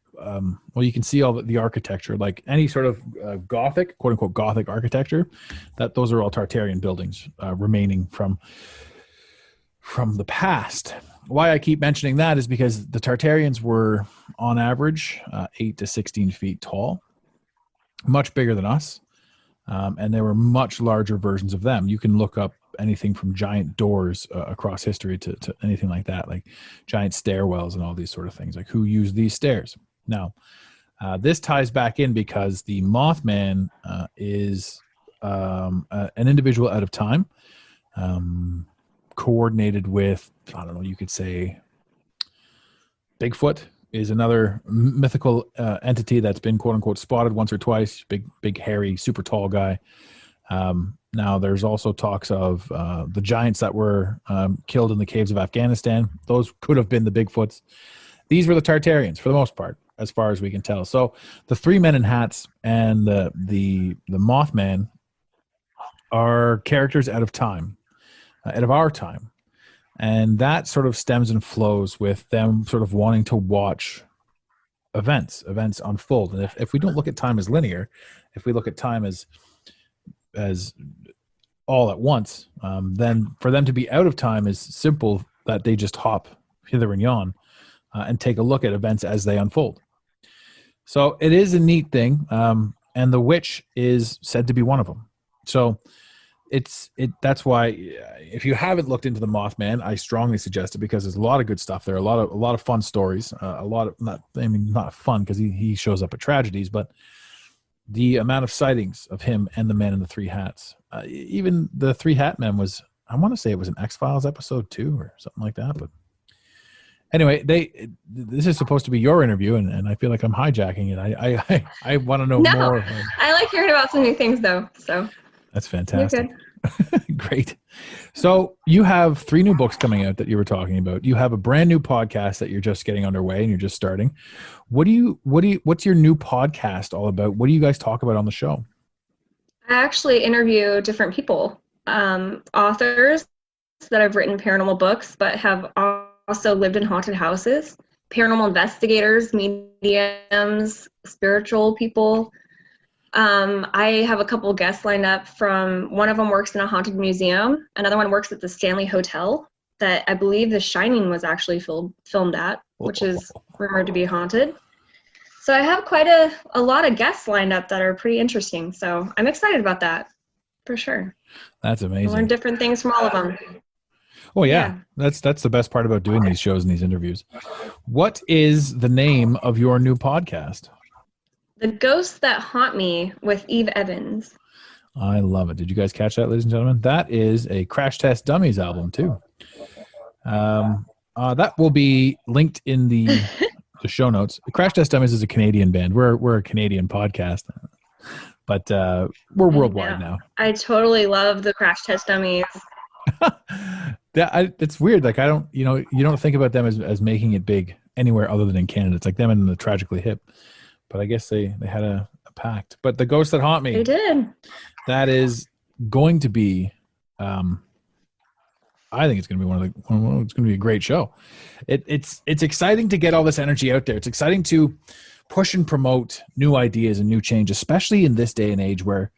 you can see all the architecture, like any sort of Gothic, quote unquote, Gothic architecture, those are all Tartarian buildings remaining from the past. Why I keep mentioning that is because the Tartarians were, on average, 8 to 16 feet tall, much bigger than us, and there were much larger versions of them. You can look up anything from giant doors across history to anything like that, like giant stairwells and all these sort of things, like who used these stairs. Now, this ties back in because the Mothman is an individual out of time, coordinated with, I don't know, you could say Bigfoot is another mythical entity that's been quote unquote spotted once or twice. Big hairy, super tall guy. Now there's also talks of the giants that were killed in the caves of Afghanistan. Those could have been the Bigfoots. These were the Tartarians for the most part, as far as we can tell. So the three men in hats and the Mothman are characters out of time. Out of our time. And that sort of stems and flows with them sort of wanting to watch events unfold. And if we don't look at time as linear, if we look at time as all at once, then for them to be out of time is simple, that they just hop hither and yon and take a look at events as they unfold. So it is a neat thing. And the witch is said to be one of them. So that's why if you haven't looked into the Mothman, I strongly suggest it, because there's a lot of good stuff there, a lot of fun stories, not fun because he shows up at tragedies, but the amount of sightings of him and the man in the three hats, even the three hat man was, I want to say it was an X-Files episode 2 or something like that. But anyway, this is supposed to be your interview, and I feel like I'm hijacking it. I want to know more. I like hearing about some new things though, so. That's fantastic. Great. So you have 3 new books coming out that you were talking about. You have a brand new podcast that you're just getting underway and you're just starting. What's your new podcast all about? What do you guys talk about on the show? I actually interview different people, authors that have written paranormal books, but have also lived in haunted houses, paranormal investigators, mediums, spiritual people. I have a couple guests lined up. One of them works in a haunted museum. Another one works at the Stanley Hotel that I believe The Shining was actually filmed at, which is rumored to be haunted. So I have quite a lot of guests lined up that are pretty interesting. So I'm excited about that for sure. That's amazing. I learn different things from all of them. Oh yeah. That's the best part about doing these shows and these interviews. What is the name of your new podcast? The Ghosts That Haunt Me with Eve Evans. I love it. Did you guys catch that, ladies and gentlemen? That is a Crash Test Dummies album too. That will be linked in the show notes. Crash Test Dummies is a Canadian band. We're a Canadian podcast. But we're worldwide now. I totally love the crash test dummies. It's weird. Like, I don't, you don't think about them as making it big anywhere other than in Canada. It's like them and the Tragically Hip. But I guess they had a pact. But the Ghosts That Haunt Me. They did. That is going to be, I think it's going to be it's going to be a great show. It's exciting to get all this energy out there. It's exciting to push and promote new ideas and new change, especially in this day and age where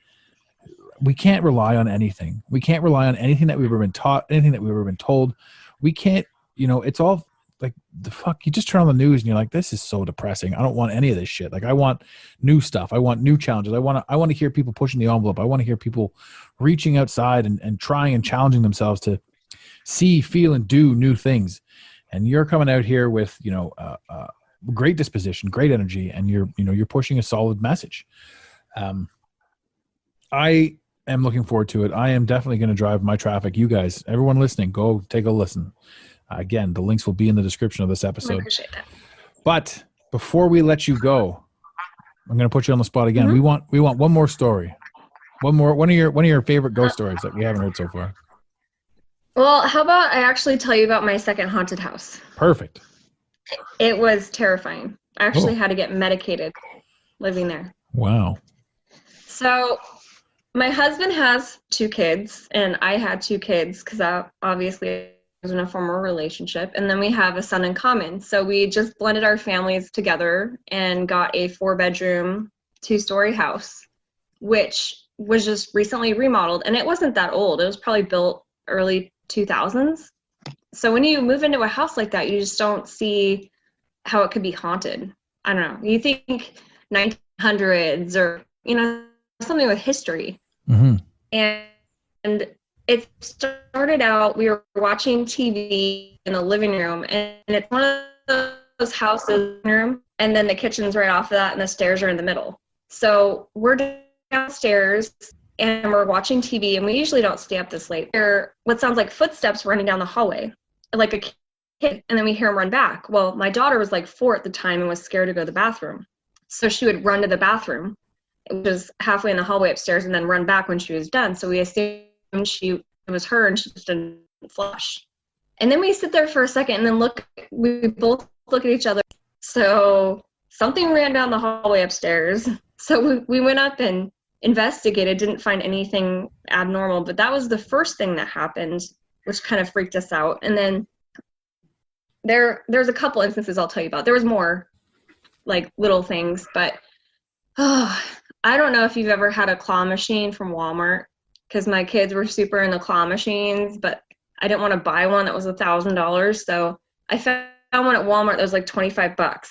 we can't rely on anything. We can't rely on anything that we've ever been taught, anything that we've ever been told. We can't, it's all like the fuck. You just turn on the news and you're like, this is so depressing. I don't want any of this shit. Like, I want new stuff. I want new challenges. I want to hear people pushing the envelope. I want to hear people reaching outside and trying and challenging themselves to see, feel, and do new things. And you're coming out here with, great disposition, great energy, and you're pushing a solid message. I am looking forward to it. I am definitely going to drive my traffic. You guys, everyone listening, go take a listen. Again, the links will be in the description of this episode. I appreciate that. But before we let you go, I'm going to put you on the spot again. Mm-hmm. We want one more story. One of your favorite ghost stories that we haven't heard so far. Well, how about I actually tell you about my second haunted house? Perfect. It was terrifying. I actually had to get medicated living there. Wow. So my husband has 2 kids, and I had 2 kids because I obviously was in a former relationship. And then we have a son in common. So we just blended our families together and got a 4-bedroom, 2-story house, which was just recently remodeled. And it wasn't that old. It was probably built early 2000s. So when you move into a house like that, you just don't see how it could be haunted. I don't know. You think 1900s or, something with history. Mm-hmm. And it started out, we were watching TV in the living room, and it's one of those houses, and then the kitchen's right off of that, and the stairs are in the middle. So we're downstairs, and we're watching TV, and we usually don't stay up this late. There are what sounds like footsteps running down the hallway, like a kid, and then we hear him run back. Well, my daughter was like 4 at the time and was scared to go to the bathroom. So she would run to the bathroom, which was halfway in the hallway upstairs, and then run back when she was done. So we assumed it was her, and she just didn't flush. And then we sit there for a second, and then we both look at each other. So something ran down the hallway upstairs. So we went up and investigated, didn't find anything abnormal, but that was the first thing that happened, which kind of freaked us out. And then there's a couple instances I'll tell you about. There was more like little things, but I don't know if you've ever had a claw machine from Walmart, because my kids were super into claw machines, but I didn't want to buy one that was $1,000. So I found one at Walmart that was like $25,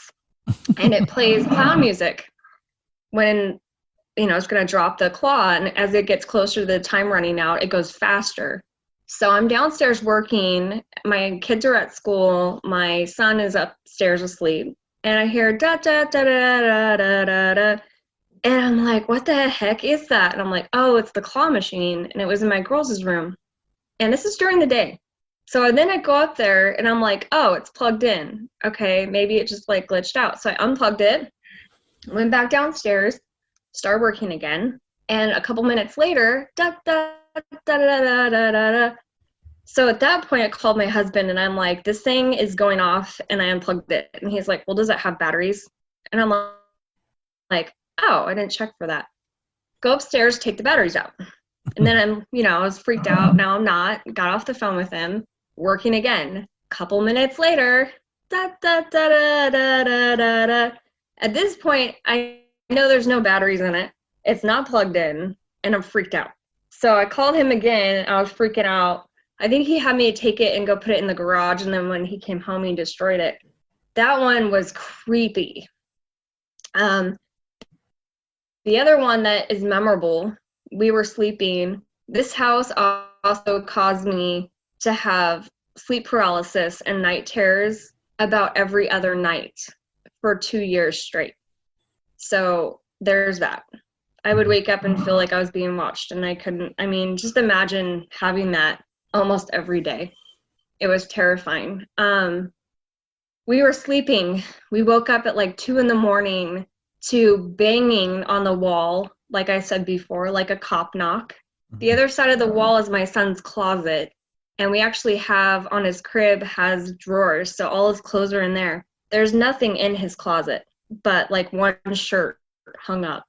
and it plays clown music when it's going to drop the claw, and as it gets closer to the time running out, it goes faster. So I'm downstairs working, my kids are at school, my son is upstairs asleep, and I hear da da da da da da da da, and I'm like, what the heck is that? And I'm like, oh, it's the claw machine, and it was in my girls' room, and this is during the day. So then I go up there, and I'm like, oh, it's plugged in. Okay, maybe it just like glitched out. So I unplugged it, went back downstairs, started working again, and a couple minutes later, da da da da da da da da. So at that point, I called my husband, and I'm like, this thing is going off, and I unplugged it. And he's like, well, does it have batteries? And I'm like, oh, I didn't check for that. Go upstairs, take the batteries out. And then I was freaked out. Now I'm not. Got off the phone with him, working again. Couple minutes later, da da da da da da da da. At this point, I know there's no batteries in it. It's not plugged in, and I'm freaked out. So I called him again, and I was freaking out. I think he had me take it and go put it in the garage, and then when he came home, he destroyed it. That one was creepy. The other one that is memorable, we were sleeping. This house also caused me to have sleep paralysis and night terrors about every other night for 2 years straight. So there's that. I would wake up and feel like I was being watched, and I couldn't. Just imagine having that almost every day. It was terrifying. We were sleeping. We woke up at like 2 a.m. to banging on the wall like I said before, like a cop knock. The other side of the wall is my son's closet. And we actually have on his crib has drawers. So all his clothes are in there. There's nothing in his closet but like one shirt hung up.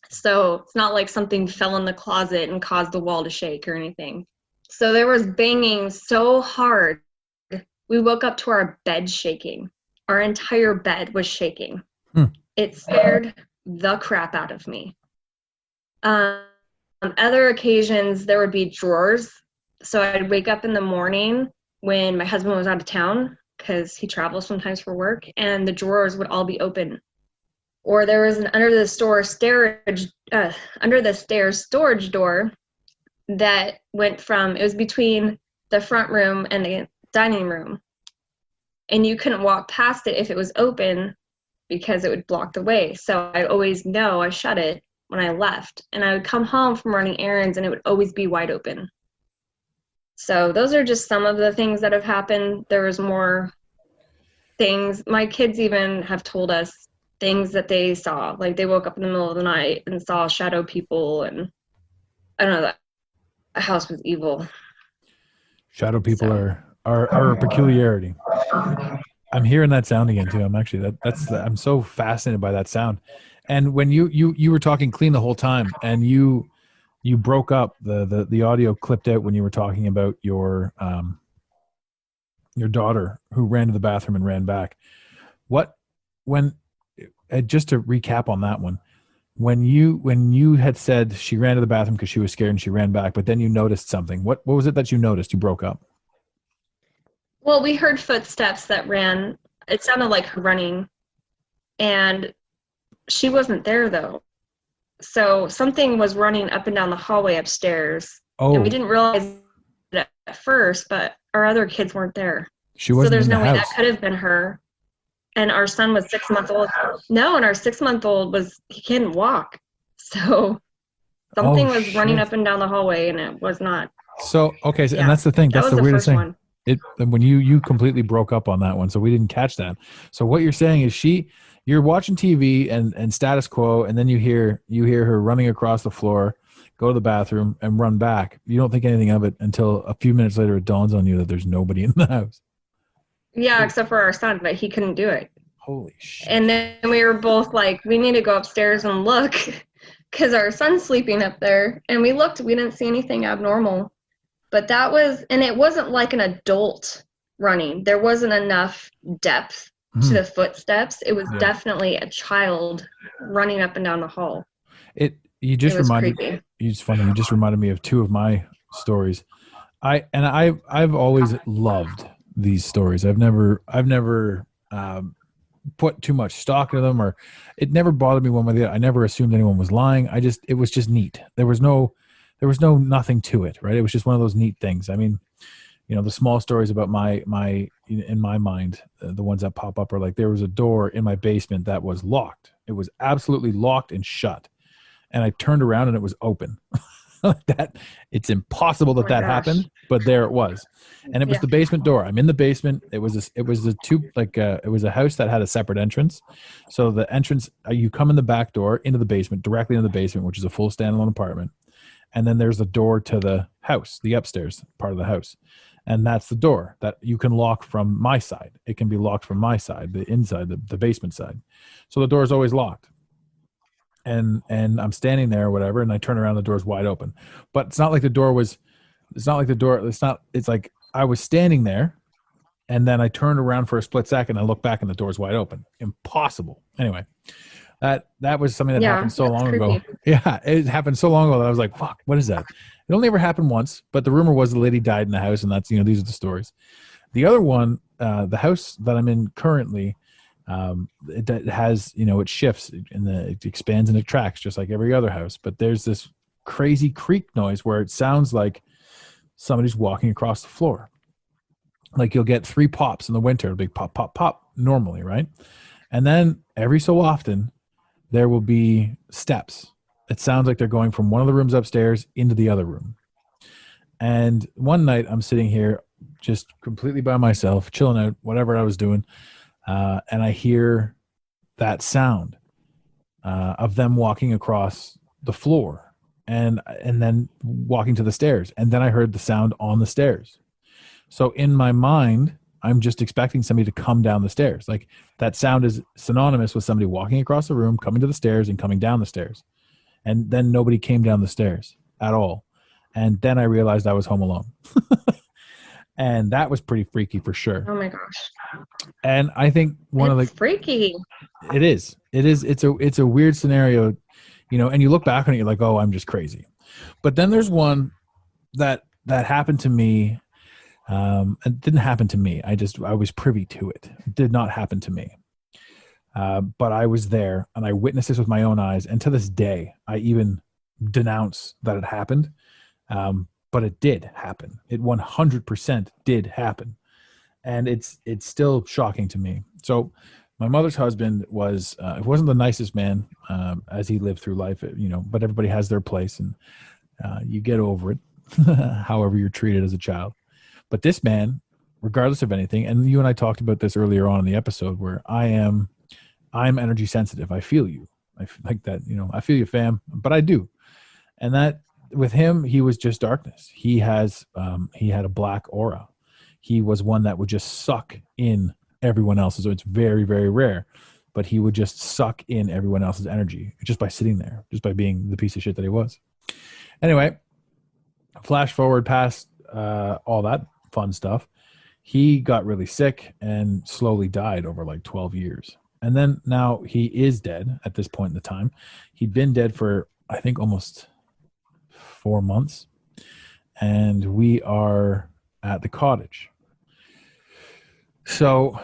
So it's not like something fell in the closet and caused the wall to shake or anything. So there was banging so hard. We woke up to our bed shaking. Our entire bed was shaking. It scared the crap out of me. On other occasions, there would be drawers. So I'd wake up in the morning when my husband was out of town because he travels sometimes for work, and the drawers would all be open. Or there was an under the stairs storage door that went from, it was between the front room and the dining room. And you couldn't walk past it if it was open because it would block the way. So I always know I shut it when I left. And I would come home from running errands and it would always be wide open. So those are just some of the things that have happened. There was more things. My kids even have told us things that they saw. Like they woke up in the middle of the night and saw shadow people, and I don't know, the house was evil. Shadow people are a peculiarity. I'm hearing that sound again too. I'm actually I'm so fascinated by that sound. And when you were talking clean the whole time, and you broke up, the audio clipped out when you were talking about your daughter who ran to the bathroom and ran back. Just to recap on that one, when you had said she ran to the bathroom because she was scared and she ran back, but then you noticed something. What was it that you noticed? You broke up. Well, we heard footsteps that ran. It sounded like her running, and she wasn't there though. So something was running up and down the hallway upstairs. And we didn't realize it at first, but our other kids weren't there. She wasn't. So there's in the no way house. that could have been her. And our son was 6 months old. No, and our 6-month-old he couldn't walk. So something was running up and down the hallway, and it was not. So, okay. So, yeah. And that's the thing. That's the weirdest thing. One. When you completely broke up on that one, so we didn't catch that. So what you're saying is you're watching TV and status quo, and then you hear her running across the floor, go to the bathroom, and run back. You don't think anything of it until a few minutes later it dawns on you that there's nobody in the house. Yeah, except for our son, but he couldn't do it. Holy shit. And then we were both like, we need to go upstairs and look because our son's sleeping up there. And we looked, we didn't see anything abnormal. But and it wasn't like an adult running. There wasn't enough depth to the footsteps. It was definitely a child running up and down the hall. You just reminded me of two of my stories. I've always loved these stories. I've never put too much stock into them, or it never bothered me one way or the other. I never assumed anyone was lying. It was just neat. There was nothing to it, right? It was just one of those neat things. I mean, the small stories about my in my mind, the ones that pop up are like, there was a door in my basement that was locked. It was absolutely locked and shut. And I turned around and it was open. It's impossible that happened, but there it was. And it was the basement door. I'm in the basement. It was a house that had a separate entrance. So the entrance, you come in the back door into the basement, directly into the basement, which is a full standalone apartment. And then there's the door to the house, the upstairs part of the house. And that's the door that you can lock from my side. It can be locked from my side, the inside, the basement side. So the door is always locked. And I'm standing there or whatever, and I turn around, the door's wide open. But it's like I was standing there, and then I turned around for a split second, and I look back, and the door's wide open. Impossible. Anyway, that was something that happened so long ago. Yeah, it happened so long ago that I was like, fuck, what is that? It only ever happened once, but the rumor was the lady died in the house, and that's, these are the stories. The other one, the house that I'm in currently, it has, it shifts and it expands and it tracks just like every other house. But there's this crazy creak noise where it sounds like somebody's walking across the floor. Like you'll get 3 pops in the winter, a big pop, pop, pop normally, right? And then every so often there will be steps. It sounds like they're going from one of the rooms upstairs into the other room. And one night I'm sitting here just completely by myself, chilling out, whatever I was doing. And I hear that sound of them walking across the floor and then walking to the stairs. And then I heard the sound on the stairs. So in my mind, I'm just expecting somebody to come down the stairs. Like that sound is synonymous with somebody walking across the room, coming to the stairs and coming down the stairs. And then nobody came down the stairs at all. And then I realized I was home alone. And that was pretty freaky for sure. Oh my gosh. And I think It's freaky. it is. It's a weird scenario, you know, and you look back on it, you're like, oh, I'm just crazy. But then there's one that happened to me. It didn't happen to me. I was privy to it. It did not happen to me. But I was there and I witnessed this with my own eyes. And to this day, I even denounce that it happened. But it did happen. It 100% did happen. And it's still shocking to me. So my mother's husband wasn't the nicest man, as he lived through life, you know, but everybody has their place and, you get over it, however you're treated as a child. But this man, regardless of anything, and you and I talked about this earlier on in the episode, where I'm energy sensitive. I feel you. I feel like that, you know, I feel you, fam, but I do. And that with him, he was just darkness. He had a black aura. He was one that would just suck in everyone else's. So it's very, very rare, but he would just suck in everyone else's energy just by sitting there, just by being the piece of shit that he was. Anyway, flash forward past all that fun stuff. He got really sick and slowly died over like 12 years. And then now he is dead at this point in the time. He'd been dead for, I think, almost 4 months. And we are at the cottage. So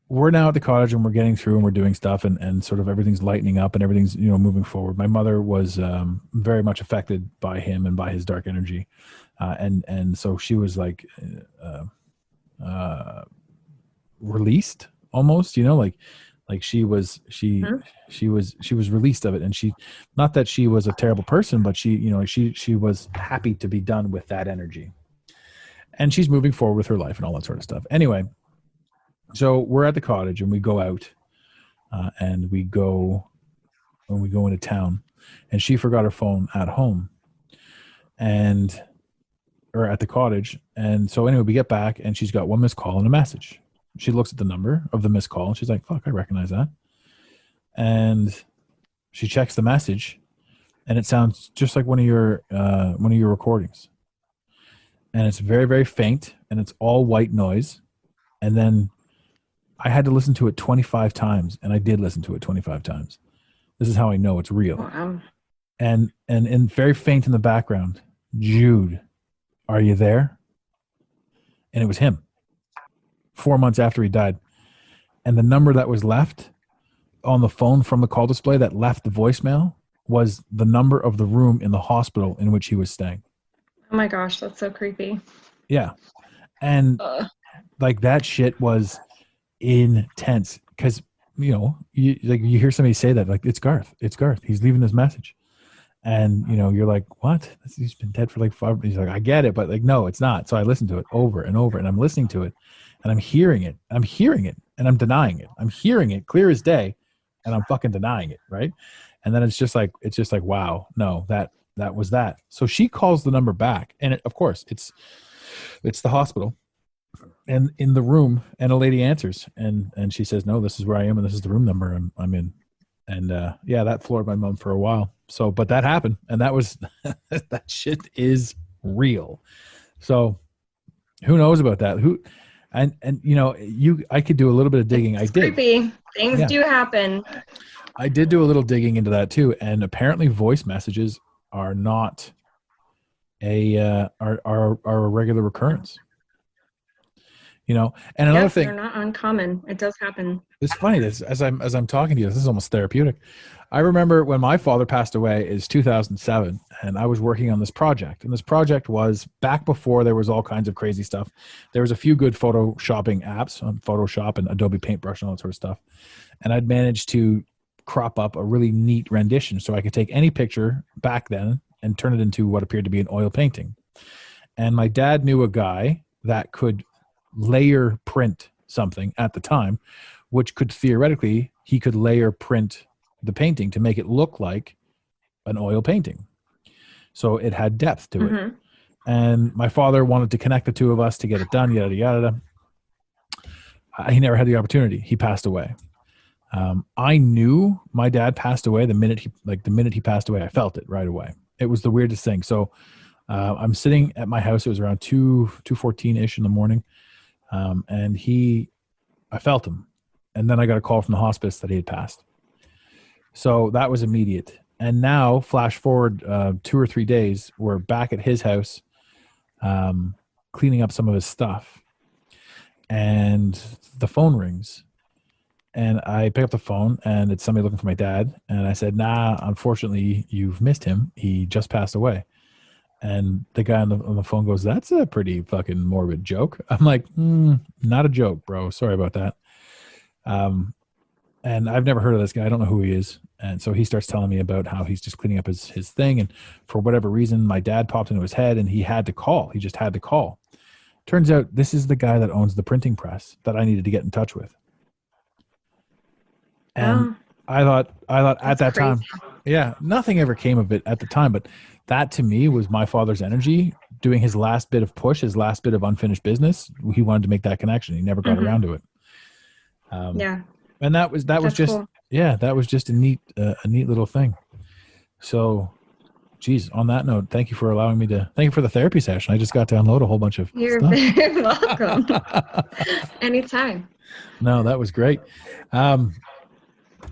we're now at the cottage and we're getting through and we're doing stuff and sort of everything's lightening up and everything's, you know, moving forward. My mother was very much affected by him and by his dark energy. And so she was like released almost, you know, like she was released of it. And she, not that she was a terrible person, but she, you know, she was happy to be done with that energy. And she's moving forward with her life and all that sort of stuff. Anyway, so we're at the cottage and we go out and we go into town, and she forgot her phone at home or at the cottage. And so anyway, we get back and she's got one missed call and a message. She looks at the number of the missed call and she's like, fuck, I recognize that. And she checks the message and it sounds just like one of your recordings. And it's very, very faint and it's all white noise. And then I had to listen to it 25 times, and I did listen to it 25 times. This is how I know it's real. Wow. And very faint in the background, Jude, are you there? And it was him 4 months after he died. And the number that was left on the phone from the call display that left the voicemail was the number of the room in the hospital in which he was staying. Oh my gosh, that's so creepy. Yeah. And like that shit was intense because, you know, you hear somebody say that, like, it's Garth. He's leaving this message. And, you know, you're like, what? He's been dead for like 5. He's like, I get it, but like, no, it's not. So I listened to it over and over, and I'm listening to it and I'm hearing it and I'm denying it. I'm hearing it clear as day and I'm fucking denying it. Right. And then it's just like, wow, no, that was that. So she calls the number back, and of course it's the hospital. And in the room, and a lady answers, and she says, no, this is where I am, and this is the room number I'm in. And yeah, that floored my mom for a while. So, but that happened, and that was that shit is real. So, who knows about that? And you know, I could do a little bit of digging. It's creepy. Things do happen. I did do a little digging into that too, and apparently, voice messages are not are a regular recurrence. You know, and another thing, they're not uncommon. It does happen. It's funny, this as I'm talking to you, this is almost therapeutic. I remember when my father passed away is 2007, and I was working on this project. And this project was back before there was all kinds of crazy stuff. There was a few good photoshopping apps on Photoshop and Adobe Paintbrush and all that sort of stuff. And I'd managed to crop up a really neat rendition so I could take any picture back then and turn it into what appeared to be an oil painting. And my dad knew a guy that could layer print something at the time, which could theoretically, he could layer print the painting to make it look like an oil painting. So it had depth to it. Mm-hmm. And my father wanted to connect the two of us to get it done, yada, yada. He never had the opportunity. He passed away. I knew my dad passed away the minute he passed away. I felt it right away. It was the weirdest thing. So I'm sitting at my house. It was around 2:14-ish in the morning. And I felt him. And then I got a call from the hospice that he had passed. So that was immediate. And now, flash forward 2 or 3 days, we're back at his house, cleaning up some of his stuff. And the phone rings. And I pick up the phone, and it's somebody looking for my dad. And I said, nah, unfortunately, you've missed him. He just passed away. And the guy on the phone goes, that's a pretty fucking morbid joke. I'm like, not a joke, bro. Sorry about that. And I've never heard of this guy. I don't know who he is. And so he starts telling me about how he's just cleaning up his thing. And for whatever reason, my dad popped into his head, and he had to call. He just had to call. Turns out this is the guy that owns the printing press that I needed to get in touch with. And I thought at that time, yeah, nothing ever came of it at the time, but that to me was my father's energy doing his last bit of push, his last bit of unfinished business. He wanted to make that connection. He never got around to it. Yeah. And that was just, cool. Yeah, that was just a neat little thing. So, geez, on that note, thank you for thank you for the therapy session. I just got to unload a whole bunch of You're stuff. very welcome. Anytime. No, that was great.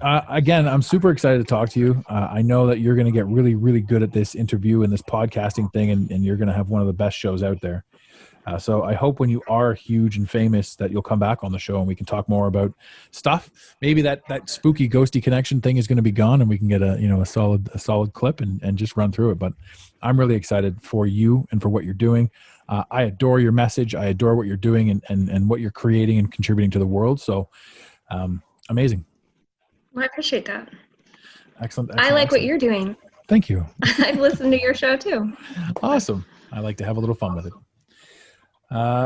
Again, I'm super excited to talk to you. I know that you're going to get really, really good at this interview and this podcasting thing, and you're going to have one of the best shows out there. So I hope when you are huge and famous that you'll come back on the show and we can talk more about stuff. Maybe that spooky ghosty connection thing is going to be gone, and we can get a solid clip and just run through it. But I'm really excited for you and for what you're doing. I adore your message. I adore what you're doing and what you're creating and contributing to the world. So amazing. Well, I appreciate that. Excellent. I like what you're doing. Thank you. I've listened to your show too. Awesome. I like to have a little fun with it.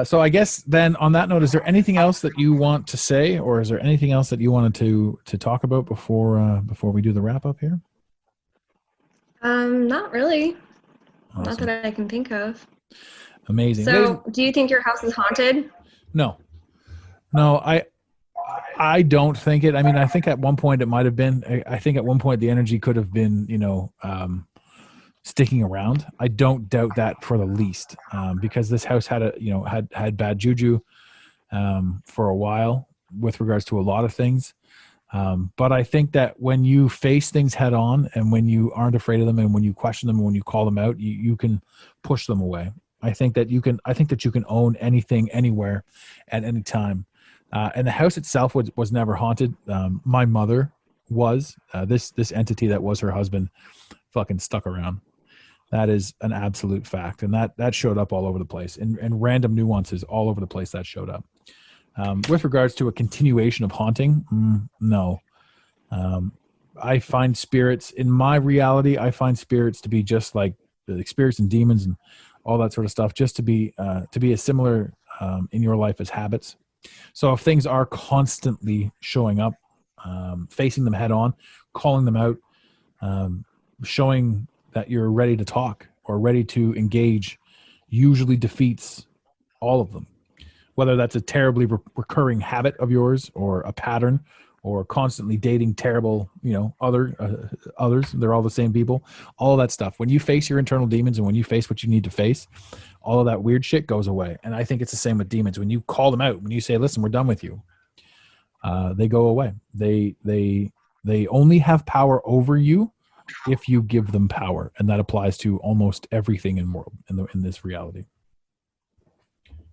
So I guess then on that note, is there anything else that you want to say, or is there anything else that you wanted to talk about before we do the wrap up here? Not really. Awesome. Not that I can think of. Amazing. So do you think your house is haunted? No, I don't think it. I mean, I think at one point it might have been. I think at one point the energy could have been, sticking around. I don't doubt that for the least, because this house had had bad juju for a while with regards to a lot of things. But I think that when you face things head on, and when you aren't afraid of them, and when you question them, and when you call them out, you can push them away. I think that you can own anything, anywhere, at any time. And the house itself was never haunted. My mother was. This entity that was her husband fucking stuck around. That is an absolute fact. And that showed up all over the place, and random nuances all over the place that showed up. With regards to a continuation of haunting, no. I find spirits, in my reality, to be just like the spirits and demons and all that sort of stuff, just to be as similar in your life as habits. So if things are constantly showing up, facing them head on, calling them out, showing that you're ready to talk or ready to engage, usually defeats all of them. Whether that's a terribly recurring habit of yours, or a pattern, or constantly dating terrible, others, they're all the same people, all that stuff. When you face your internal demons, and when you face what you need to face, all of that weird shit goes away. And I think it's the same with demons. When you call them out, when you say, listen, we're done with you, they go away. They only have power over you if you give them power. And that applies to almost everything in this reality,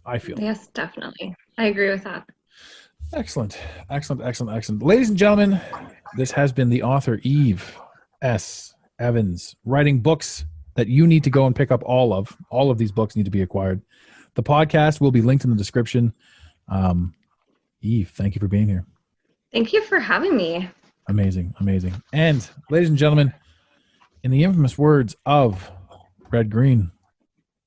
I feel. Yes, definitely. I agree with that. Excellent. Ladies and gentlemen, this has been the author Eve S. Evans, writing books that you need to go and pick up all of. All of these books need to be acquired. The podcast will be linked in the description. Eve, thank you for being here. Thank you for having me. Amazing. And ladies and gentlemen, in the infamous words of Red Green,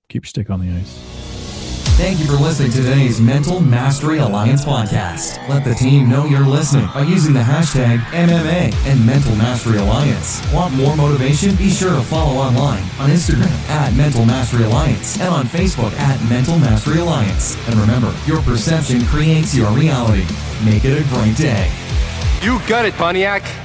keep your stick on the ice. Thank you for listening to today's Mental Mastery Alliance podcast. Let the team know you're listening by using the hashtag MMA and Mental Mastery Alliance. Want more motivation? Be sure to follow online on Instagram at Mental Mastery Alliance and on Facebook at Mental Mastery Alliance. And remember, your perception creates your reality. Make it a great day. You got it, Pontiac.